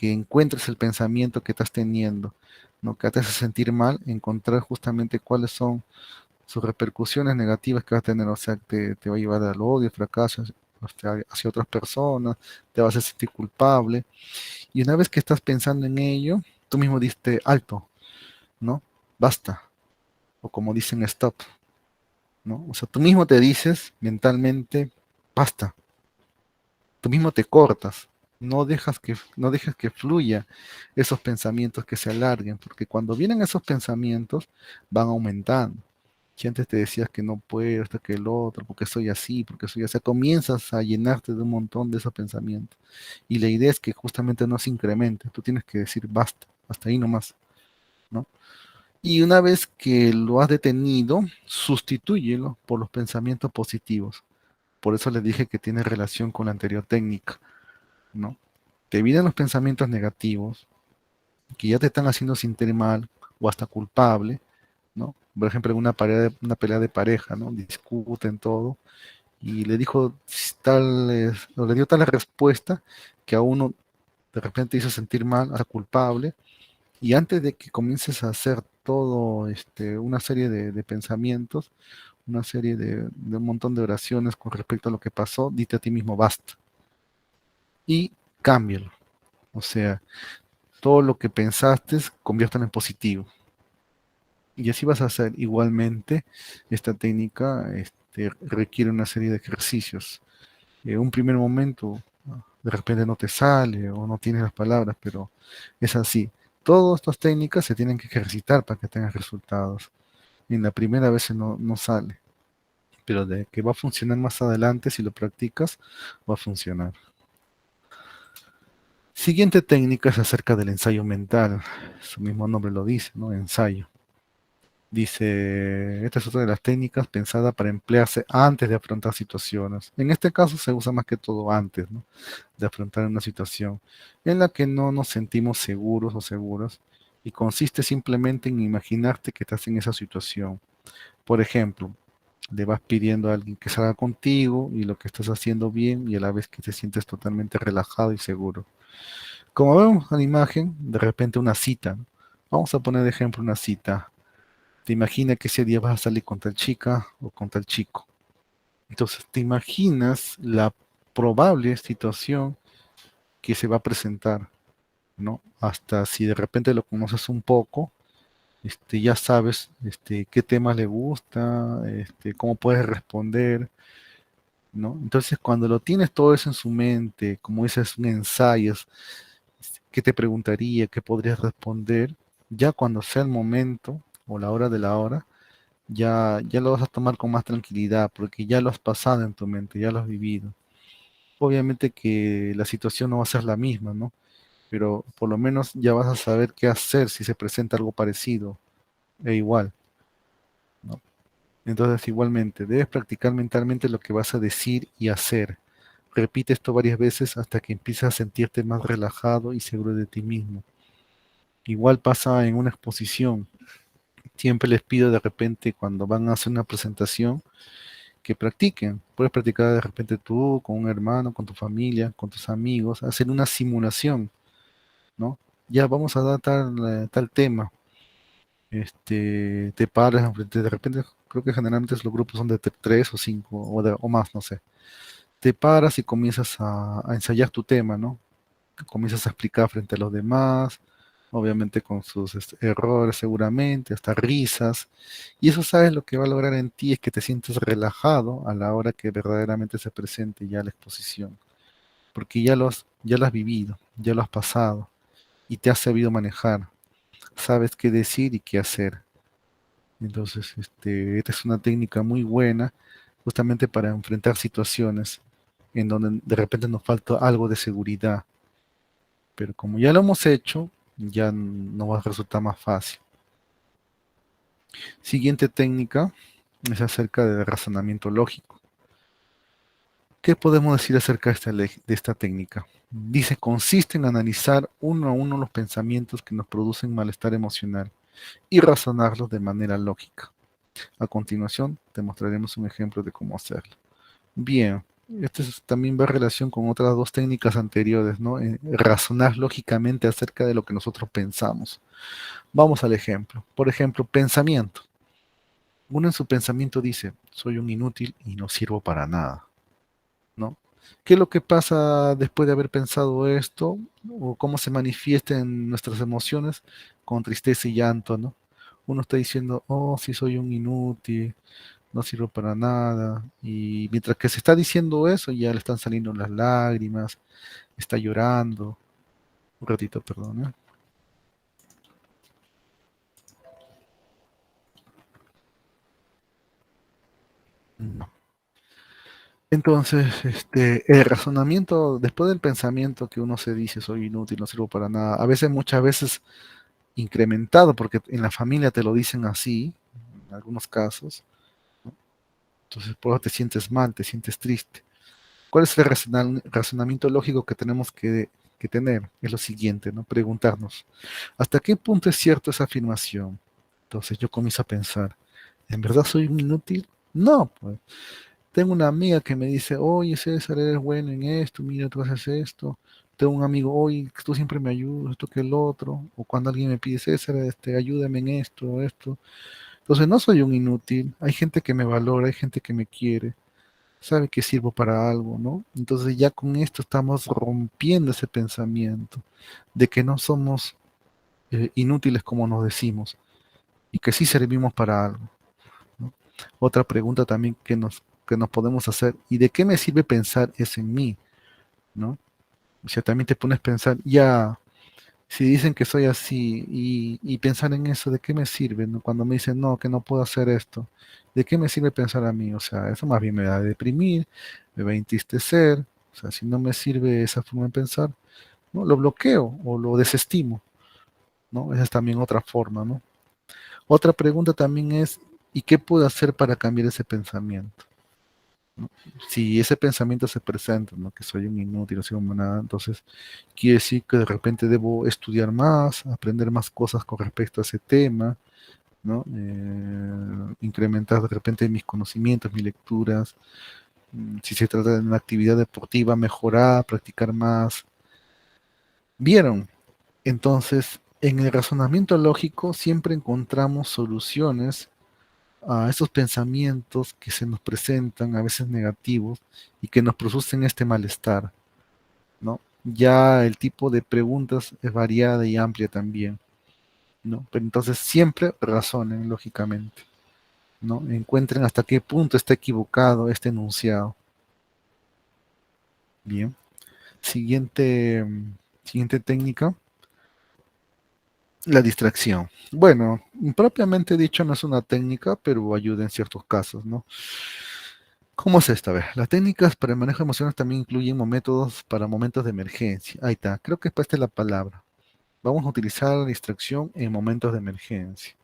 encuentres el pensamiento que estás teniendo, ¿no? Que te hace sentir mal, encontrar justamente cuáles son sus repercusiones negativas que va a tener. O sea, te va a llevar al odio, fracaso hacia otras personas, te vas a sentir culpable. Y una vez que estás pensando en ello, tú mismo diste alto, ¿no? Basta. O como dicen, stop, ¿no? O sea, tú mismo te dices mentalmente, basta. Tú mismo te cortas. No dejas que fluya esos pensamientos que se alarguen, porque cuando vienen esos pensamientos van aumentando. Si antes te decías que no puedo, esto que el otro, porque soy así, porque soy así, comienzas a llenarte de un montón de esos pensamientos. Y la idea es que justamente no se incremente. Tú tienes que decir basta, hasta ahí nomás, ¿no? Y una vez que lo has detenido, sustitúyelo por los pensamientos positivos. Por eso les dije que tiene relación con la anterior técnica, ¿no? Te vienen los pensamientos negativos, que ya te están haciendo sentir mal o hasta culpable, ¿no? Por ejemplo, en una pelea de pareja, ¿no? Discuten todo y le dijo o le dio tal respuesta que a uno de repente hizo sentir mal, hasta culpable, y antes de que comiences a hacer todo una serie de pensamientos, una serie de un montón de oraciones con respecto a lo que pasó, dite a ti mismo basta y cámbialo. O sea, todo lo que pensaste, conviértelo en positivo. Y así vas a hacer igualmente. Esta técnica requiere una serie de ejercicios. Un primer momento, de repente no te sale o no tienes las palabras, pero es así. Todas estas técnicas se tienen que ejercitar para que tengas resultados. En la primera vez no sale, pero de que va a funcionar más adelante, si lo practicas, va a funcionar. Siguiente técnica es acerca del ensayo mental. Su mismo nombre lo dice, ¿no? Ensayo. Dice, esta es otra de las técnicas pensada para emplearse antes de afrontar situaciones. En este caso se usa más que todo antes, ¿no? De afrontar una situación en la que no nos sentimos seguros o seguras, y consiste simplemente en imaginarte que estás en esa situación. Por ejemplo, le vas pidiendo a alguien que salga contigo y lo que estás haciendo bien, y a la vez que te sientes totalmente relajado y seguro. Como vemos en la imagen, de repente una cita, ¿no? Vamos a poner de ejemplo una cita. Te imaginas que ese día vas a salir con tal chica o con tal chico. Entonces, te imaginas la probable situación que se va a presentar, ¿no? Hasta si de repente lo conoces un poco, ya sabes qué tema le gusta, cómo puedes responder, ¿no? Entonces, cuando lo tienes todo eso en su mente, como dices, un ensayo, qué te preguntaría, qué podrías responder, ya cuando sea el momento o la hora de la hora, ya lo vas a tomar con más tranquilidad, porque ya lo has pasado en tu mente, ya lo has vivido. Obviamente que la situación no va a ser la misma, ¿no? Pero por lo menos ya vas a saber qué hacer si se presenta algo parecido e igual, ¿no? Entonces, igualmente, debes practicar mentalmente lo que vas a decir y hacer. Repite esto varias veces hasta que empieces a sentirte más relajado y seguro de ti mismo. Igual pasa en una exposición. Siempre les pido de repente cuando van a hacer una presentación que practiquen. Puedes practicar de repente tú, con un hermano, con tu familia, con tus amigos, hacer una simulación, ¿no? Ya vamos a dar tal tema. Te paras enfrente, de repente creo que generalmente los grupos son de tres o cinco o más, no sé. Te paras y comienzas a ensayar tu tema, ¿no? Comienzas a explicar frente a los demás, obviamente con sus errores seguramente, hasta risas, y eso sabes lo que va a lograr en ti es que te sientes relajado a la hora que verdaderamente se presente ya la exposición, porque ya lo has vivido, ya lo has pasado y te has sabido manejar, sabes qué decir y qué hacer. Entonces, esta es una técnica muy buena justamente para enfrentar situaciones en donde de repente nos falta algo de seguridad, pero como ya lo hemos hecho, ya nos va a resultar más fácil. Siguiente técnica es acerca del razonamiento lógico. ¿Qué podemos decir acerca de esta técnica? Dice, consiste en analizar uno a uno los pensamientos que nos producen malestar emocional y razonarlos de manera lógica. A continuación, te mostraremos un ejemplo de cómo hacerlo. Bien, también va en relación con otras dos técnicas anteriores, ¿no? Razonar lógicamente acerca de lo que nosotros pensamos. Vamos al ejemplo. Por ejemplo, pensamiento. Uno en su pensamiento dice, soy un inútil y no sirvo para nada, ¿no? ¿Qué es lo que pasa después de haber pensado esto? ¿O cómo se manifiesta en nuestras emociones? Con tristeza y llanto, ¿no? Uno está diciendo, oh, sí soy un inútil, no sirvo para nada. Y mientras que se está diciendo eso, ya le están saliendo las lágrimas, está llorando. Un ratito, perdón, ¿eh? No. Entonces, el razonamiento, después del pensamiento que uno se dice, soy inútil, no sirvo para nada, a veces, muchas veces incrementado, porque en la familia te lo dicen así, en algunos casos, ¿no? Entonces, por eso te sientes mal, te sientes triste. ¿Cuál es el razonamiento lógico que tenemos que tener? Es lo siguiente, ¿no? Preguntarnos, ¿hasta qué punto es cierto esa afirmación? Entonces yo comienzo a pensar, ¿en verdad soy un inútil? No, pues. Tengo una amiga que me dice, oye César, eres bueno en esto, mira, tú haces esto. Tengo un amigo, oye, tú siempre me ayudas, esto que el otro. O cuando alguien me pide, César, ayúdame en esto, esto. Entonces no soy un inútil. Hay gente que me valora, hay gente que me quiere, sabe que sirvo para algo, ¿no? Entonces ya con esto estamos rompiendo ese pensamiento de que no somos inútiles como nos decimos y que sí servimos para algo, ¿no? Otra pregunta también que nos podemos hacer, ¿y de qué me sirve pensar eso en mí? ¿No? O sea, también te pones a pensar, ya, si dicen que soy así y pensar en eso, ¿de qué me sirve? ¿No? Cuando me dicen, no, que no puedo hacer esto, ¿de qué me sirve pensar a mí? O sea, eso más bien me va a deprimir, me va a entristecer, o sea, si no me sirve esa forma de pensar, ¿no? Lo bloqueo o lo desestimo, ¿no? Esa es también otra forma, ¿no? Otra pregunta también es, ¿y qué puedo hacer para cambiar ese pensamiento? ¿No? Si ese pensamiento se presenta, ¿no? Que soy un inútil, no sirvo para nada, entonces quiere decir que de repente debo estudiar más, aprender más cosas con respecto a ese tema, ¿no? Incrementar de repente mis conocimientos, mis lecturas. Si se trata de una actividad deportiva, mejorar, practicar más. ¿Vieron? Entonces, en el razonamiento lógico siempre encontramos soluciones a esos pensamientos que se nos presentan, a veces negativos, y que nos producen este malestar, ¿no? Ya el tipo de preguntas es variada y amplia también, ¿no? Pero entonces siempre razonen lógicamente, ¿no? Encuentren hasta qué punto está equivocado este enunciado. Bien. Siguiente técnica, la distracción. Bueno, propiamente dicho no es una técnica, pero ayuda en ciertos casos, ¿no? ¿Cómo es esta? A ver, las técnicas para el manejo de emociones también incluyen métodos para momentos de emergencia. Ahí está, creo que esta es la palabra. Vamos a utilizar la distracción en momentos de emergencia.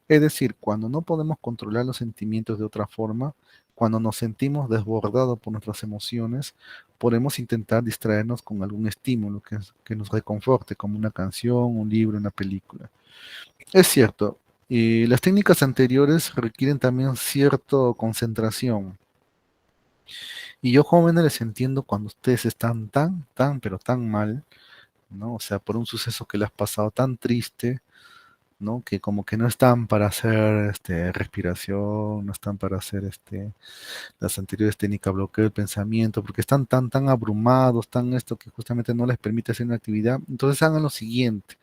Es decir, cuando no podemos controlar los sentimientos de otra forma, cuando nos sentimos desbordados por nuestras emociones, podemos intentar distraernos con algún estímulo que nos reconforte, como una canción, un libro, una película. Es cierto, y las técnicas anteriores requieren también cierta concentración. Y yo, jóvenes, les entiendo cuando ustedes están pero tan mal, ¿no? O sea, por un suceso que les ha pasado tan triste, ¿no? Que como que no están para hacer respiración, no están para hacer las anteriores técnicas bloqueo del pensamiento, porque están tan abrumados, tan esto que justamente no les permite hacer una actividad. Entonces hagan lo siguiente,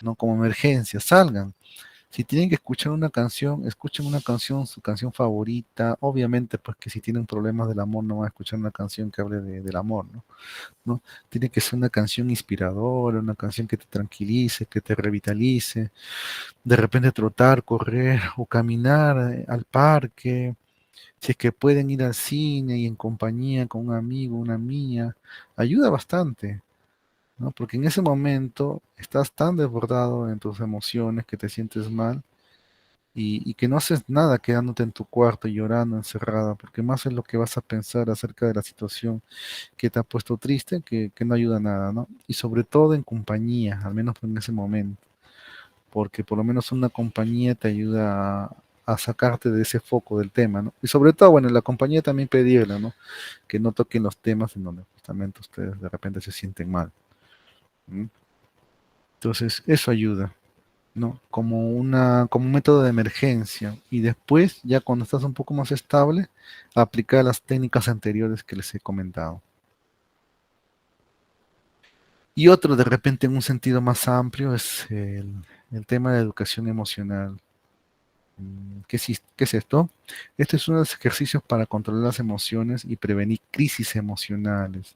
¿no? Como emergencia, salgan. Si tienen que escuchar una canción, escuchen una canción, su canción favorita. Obviamente, pues que si tienen problemas del amor, no van a escuchar una canción que hable del amor, ¿no? ¿No? Tiene que ser una canción inspiradora, una canción que te tranquilice, que te revitalice. De repente trotar, correr o caminar al parque. Si es que pueden ir al cine y en compañía con un amigo, una amiga, ayuda bastante, ¿no? Porque en ese momento estás tan desbordado en tus emociones que te sientes mal y que no haces nada quedándote en tu cuarto llorando, encerrada, porque más es lo que vas a pensar acerca de la situación que te ha puesto triste que no ayuda a nada, ¿no? Y sobre todo en compañía, al menos en ese momento, porque por lo menos una compañía te ayuda a sacarte de ese foco del tema, ¿no? Y sobre todo, bueno, en la compañía también pedirle, ¿no? Que no toquen los temas en donde justamente ustedes de repente se sienten mal. ¿M? Entonces, eso ayuda, ¿no? Como un método de emergencia. Y después, ya cuando estás un poco más estable, aplicar las técnicas anteriores que les he comentado. Y otro, de repente, en un sentido más amplio, es el tema de educación emocional. ¿Qué es esto? Este es uno de los ejercicios para controlar las emociones y prevenir crisis emocionales.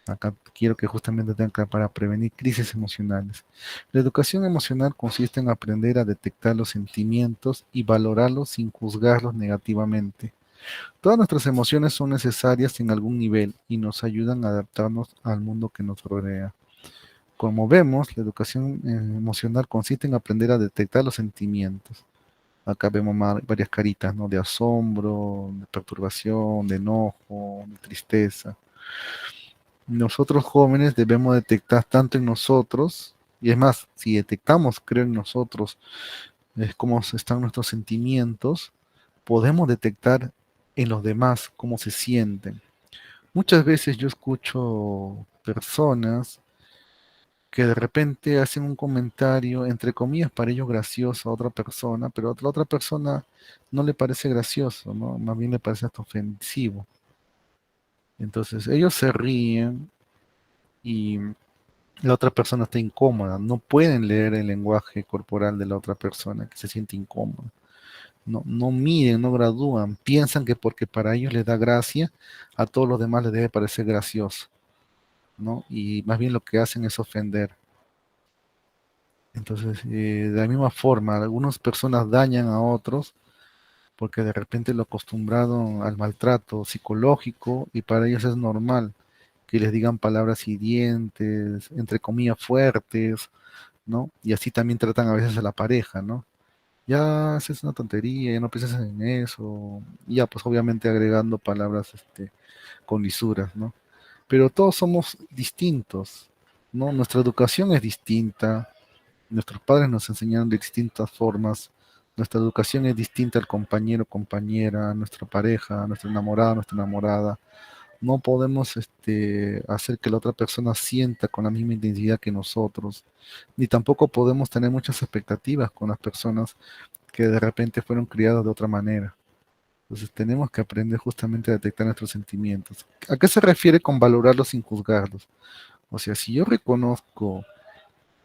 Acá quiero que justamente tengan claro, para prevenir crisis emocionales. La educación emocional consiste en aprender a detectar los sentimientos y valorarlos sin juzgarlos negativamente. Todas nuestras emociones son necesarias en algún nivel y nos ayudan a adaptarnos al mundo que nos rodea. Como vemos, la educación emocional consiste en aprender a detectar los sentimientos. Acá vemos varias caritas, ¿no? De asombro, de perturbación, de enojo, de tristeza. Nosotros jóvenes debemos detectar tanto en nosotros, y es más, si detectamos, creo, en nosotros, es cómo están nuestros sentimientos, podemos detectar en los demás cómo se sienten. Muchas veces yo escucho personas que de repente hacen un comentario, entre comillas, para ellos gracioso a otra persona, pero a la otra persona no le parece gracioso, ¿no? Más bien le parece hasta ofensivo. Entonces ellos se ríen y la otra persona está incómoda, no pueden leer el lenguaje corporal de la otra persona que se siente incómoda. No miden, no gradúan, piensan que porque para ellos les da gracia, a todos los demás les debe parecer gracioso, ¿no? Y más bien lo que hacen es ofender. Entonces, de la misma forma, algunas personas dañan a otros porque de repente lo acostumbraron al maltrato psicológico y para ellos es normal que les digan palabras hirientes, entre comillas fuertes, ¿no? Y así también tratan a veces a la pareja, ¿no? Ya, esa es una tontería, ya no pienses en eso, y ya pues obviamente agregando palabras con lisuras, ¿no? Pero todos somos distintos, ¿no? Nuestra educación es distinta, nuestros padres nos enseñaron de distintas formas. Nuestra educación es distinta al compañero, compañera, a nuestra pareja, a nuestra enamorada, nuestra enamorada. No podemos hacer que la otra persona sienta con la misma intensidad que nosotros, ni tampoco podemos tener muchas expectativas con las personas que de repente fueron criadas de otra manera. Entonces tenemos que aprender justamente a detectar nuestros sentimientos. ¿A qué se refiere con valorarlos sin juzgarlos? O sea, si yo reconozco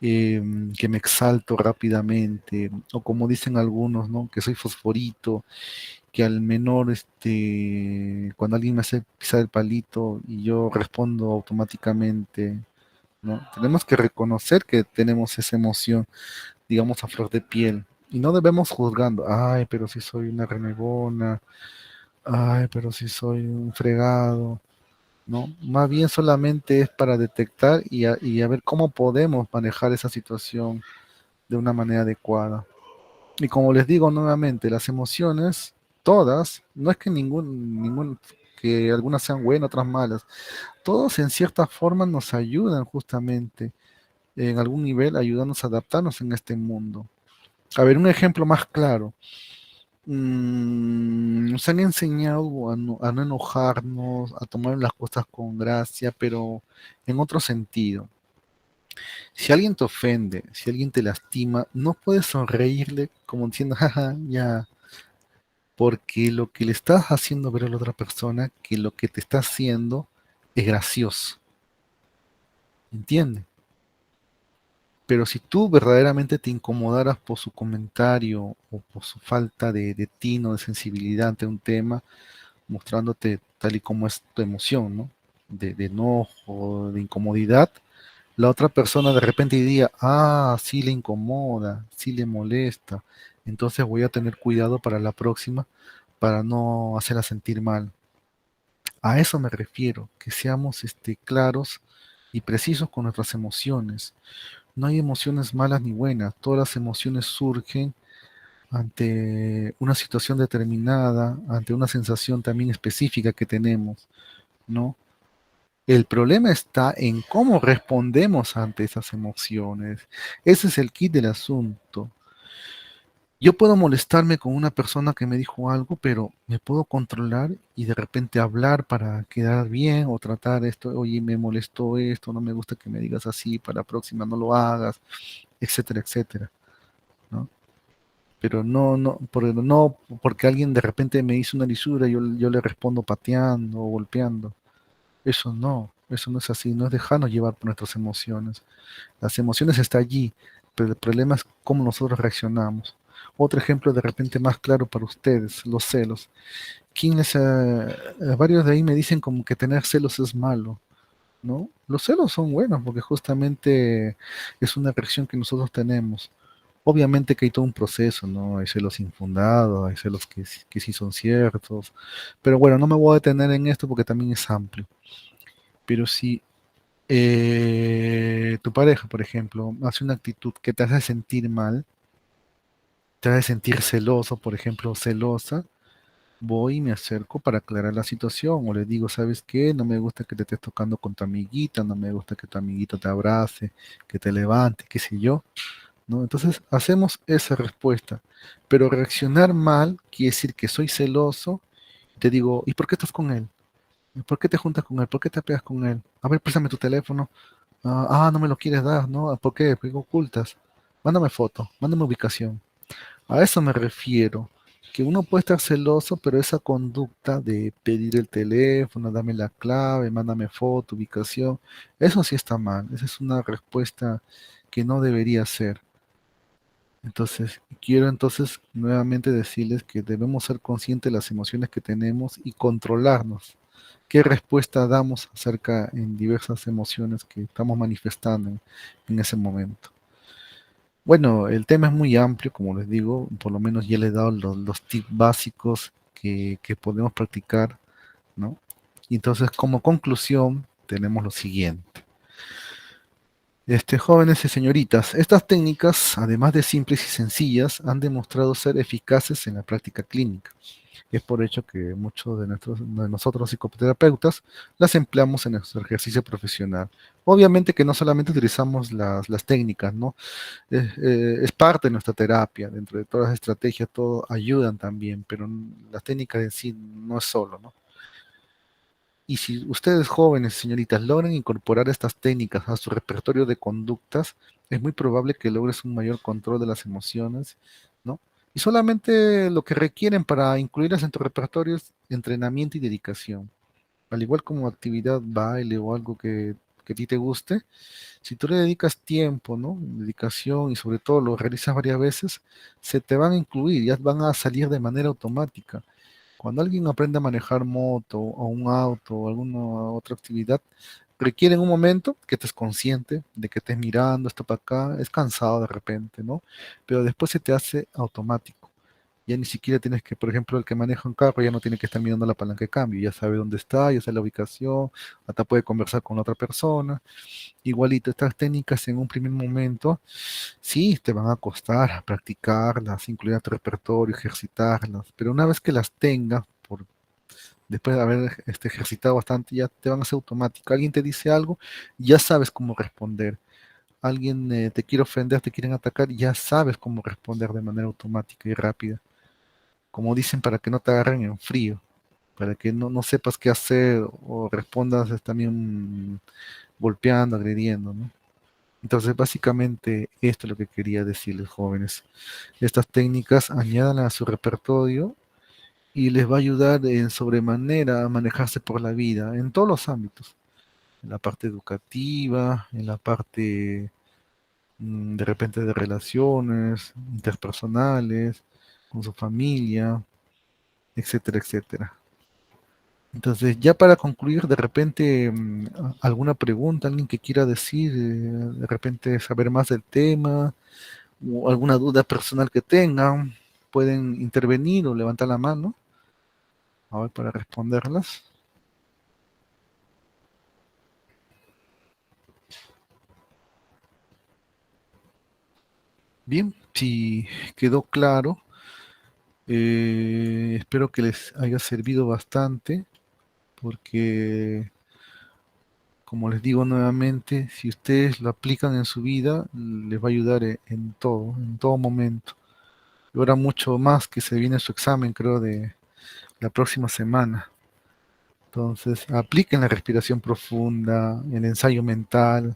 que me exalto rápidamente, o como dicen algunos, ¿no? Que soy fosforito, que al menor, cuando alguien me hace pisar el palito y yo respondo automáticamente, ¿no? Tenemos que reconocer que tenemos esa emoción, digamos, a flor de piel. Y no debemos juzgando, ay, pero si soy una renegona, ay, pero si soy un fregado, ¿no? Más bien solamente es para detectar y a ver cómo podemos manejar esa situación de una manera adecuada. Y como les digo nuevamente, las emociones, todas, no es que que algunas sean buenas, otras malas, todos en cierta forma nos ayudan justamente, en algún nivel, ayudarnos a adaptarnos en este mundo. A ver, un ejemplo más claro. Nos han enseñado a no enojarnos, a tomar las cosas con gracia, pero en otro sentido. Si alguien te ofende, si alguien te lastima, no puedes sonreírle como diciendo, jaja, ya, porque lo que le estás haciendo ver a la otra persona, que lo que te está haciendo es gracioso, ¿entiendes? Pero si tú verdaderamente te incomodaras por su comentario o por su falta de tino, de sensibilidad ante un tema, mostrándote tal y como es tu emoción, ¿no? De enojo, de incomodidad, la otra persona de repente diría, ah, sí le incomoda, sí le molesta, entonces voy a tener cuidado para la próxima para no hacerla sentir mal. A eso me refiero, que seamos claros y precisos con nuestras emociones. No hay emociones malas ni buenas, todas las emociones surgen ante una situación determinada, ante una sensación también específica que tenemos, ¿no? El problema está en cómo respondemos ante esas emociones. Ese es el kit del asunto. Yo puedo molestarme con una persona que me dijo algo, pero me puedo controlar y de repente hablar para quedar bien o tratar esto, oye, me molestó esto, no me gusta que me digas así, para la próxima no lo hagas, etcétera, etcétera, ¿no? Pero no porque alguien de repente me hizo una lisura, yo le respondo pateando o golpeando. Eso no es así, no es dejarnos llevar por nuestras emociones. Las emociones están allí, pero el problema es cómo nosotros reaccionamos. Otro ejemplo de repente más claro para ustedes, los celos. Varios de ahí me dicen como que tener celos es malo, ¿no? Los celos son buenos porque justamente es una reacción que nosotros tenemos. Obviamente que hay todo un proceso, ¿no? Hay celos infundados, hay celos que sí son ciertos, pero bueno, no me voy a detener en esto porque también es amplio. Pero si tu pareja, por ejemplo, hace una actitud que te hace sentir mal, te hace sentir celoso, por ejemplo, celosa, voy y me acerco para aclarar la situación, o le digo, ¿sabes qué? No me gusta que te estés tocando con tu amiguita, no me gusta que tu amiguito te abrace, que te levante, qué sé yo, ¿no? Entonces hacemos esa respuesta, pero reaccionar mal quiere decir que soy celoso, y te digo, ¿y por qué estás con él? ¿Y por qué te juntas con él? ¿Por qué te pegas con él? A ver, préstame tu teléfono. No me lo quieres dar, ¿no? ¿Por qué? ¿Por qué ocultas? Mándame foto, mándame ubicación. A eso me refiero, que uno puede estar celoso, pero esa conducta de pedir el teléfono, dame la clave, mándame foto, ubicación, eso sí está mal. Esa es una respuesta que no debería ser. Entonces, quiero entonces nuevamente decirles que debemos ser conscientes de las emociones que tenemos y controlarnos. ¿Qué respuesta damos acerca en diversas emociones que estamos manifestando en ese momento? Bueno, el tema es muy amplio, como les digo, por lo menos ya les he dado los tips básicos que podemos practicar, ¿no? Y entonces, como conclusión, tenemos lo siguiente. Jóvenes y señoritas, estas técnicas, además de simples y sencillas, han demostrado ser eficaces en la práctica clínica. Es por hecho que muchos de nosotros psicoterapeutas las empleamos en nuestro ejercicio profesional. Obviamente que no solamente utilizamos las técnicas, ¿no? Es parte de nuestra terapia, dentro de todas las estrategias, todo ayudan también, pero las técnicas en sí no es solo, ¿no? Y si ustedes jóvenes, señoritas, logran incorporar estas técnicas a su repertorio de conductas, es muy probable que logres un mayor control de las emociones, ¿no? Y solamente lo que requieren para incluirlas en tu repertorio es entrenamiento y dedicación. Al igual como actividad, baile o algo que a ti te guste, si tú le dedicas tiempo, ¿no? Dedicación y sobre todo lo realizas varias veces, se te van a incluir, ya van a salir de manera automática. Cuando alguien aprende a manejar moto o un auto o alguna otra actividad, requiere en un momento que estés consciente de que estés mirando esto para acá, es cansado de repente, ¿no? Pero después se te hace automático. Ya ni siquiera tienes que, por ejemplo, el que maneja un carro ya no tiene que estar mirando la palanca de cambio, ya sabe dónde está, ya sabe la ubicación, hasta puede conversar con la otra persona. Igualito, estas técnicas en un primer momento, sí, te van a costar practicarlas, incluir a tu repertorio, ejercitarlas, pero una vez que las tengas, después de haber ejercitado bastante, ya te van a ser automáticas. Alguien te dice algo, ya sabes cómo responder. Alguien te quiere ofender, te quieren atacar, ya sabes cómo responder de manera automática y rápida. Como dicen, para que no te agarren en frío, para que no sepas qué hacer o respondas también golpeando, agrediendo, ¿no? Entonces, básicamente, esto es lo que quería decirles, jóvenes. Estas técnicas añadan a su repertorio y les va a ayudar en sobremanera a manejarse por la vida, en todos los ámbitos, en la parte educativa, en la parte de repente de relaciones interpersonales, con su familia, etcétera, etcétera. Entonces, ya para concluir, de repente, alguna pregunta, alguien que quiera decir, de repente saber más del tema, o alguna duda personal que tengan, pueden intervenir o levantar la mano, a ver, para responderlas. Bien, si quedó claro, espero que les haya servido bastante, porque, como les digo nuevamente, si ustedes lo aplican en su vida, les va a ayudar en todo momento. Y ahora mucho más que se viene su examen, creo, de la próxima semana. Entonces, apliquen la respiración profunda, el ensayo mental,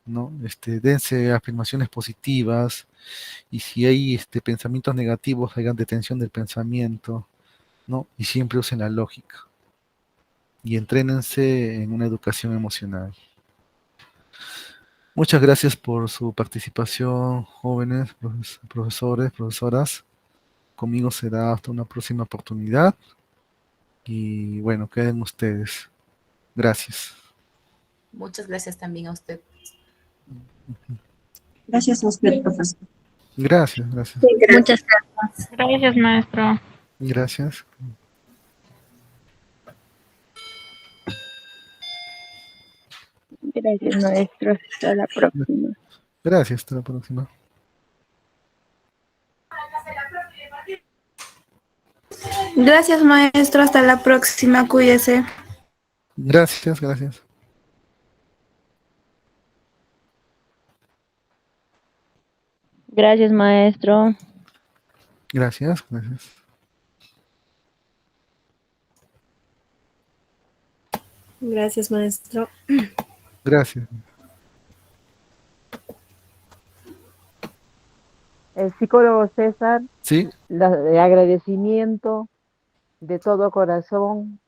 ¿no? Dense afirmaciones positivas, y si hay pensamientos negativos, hagan detención del pensamiento, ¿no? Y siempre usen la lógica. Y entrénense en una educación emocional. Muchas gracias por su participación, jóvenes, profesores, profesoras. Conmigo será hasta una próxima oportunidad. Y bueno, queden ustedes. Gracias. Muchas gracias también a usted. Gracias a usted, profesor. Gracias, gracias. Sí, gracias. Muchas gracias. Gracias, maestro. Gracias. Gracias, maestro. Hasta la próxima. Gracias, hasta la próxima. Gracias, maestro. Hasta la próxima. Cuídese. Gracias, gracias. Gracias, maestro. Gracias, gracias. Gracias, maestro. Gracias. El psicólogo César, Sí, de agradecimiento de todo corazón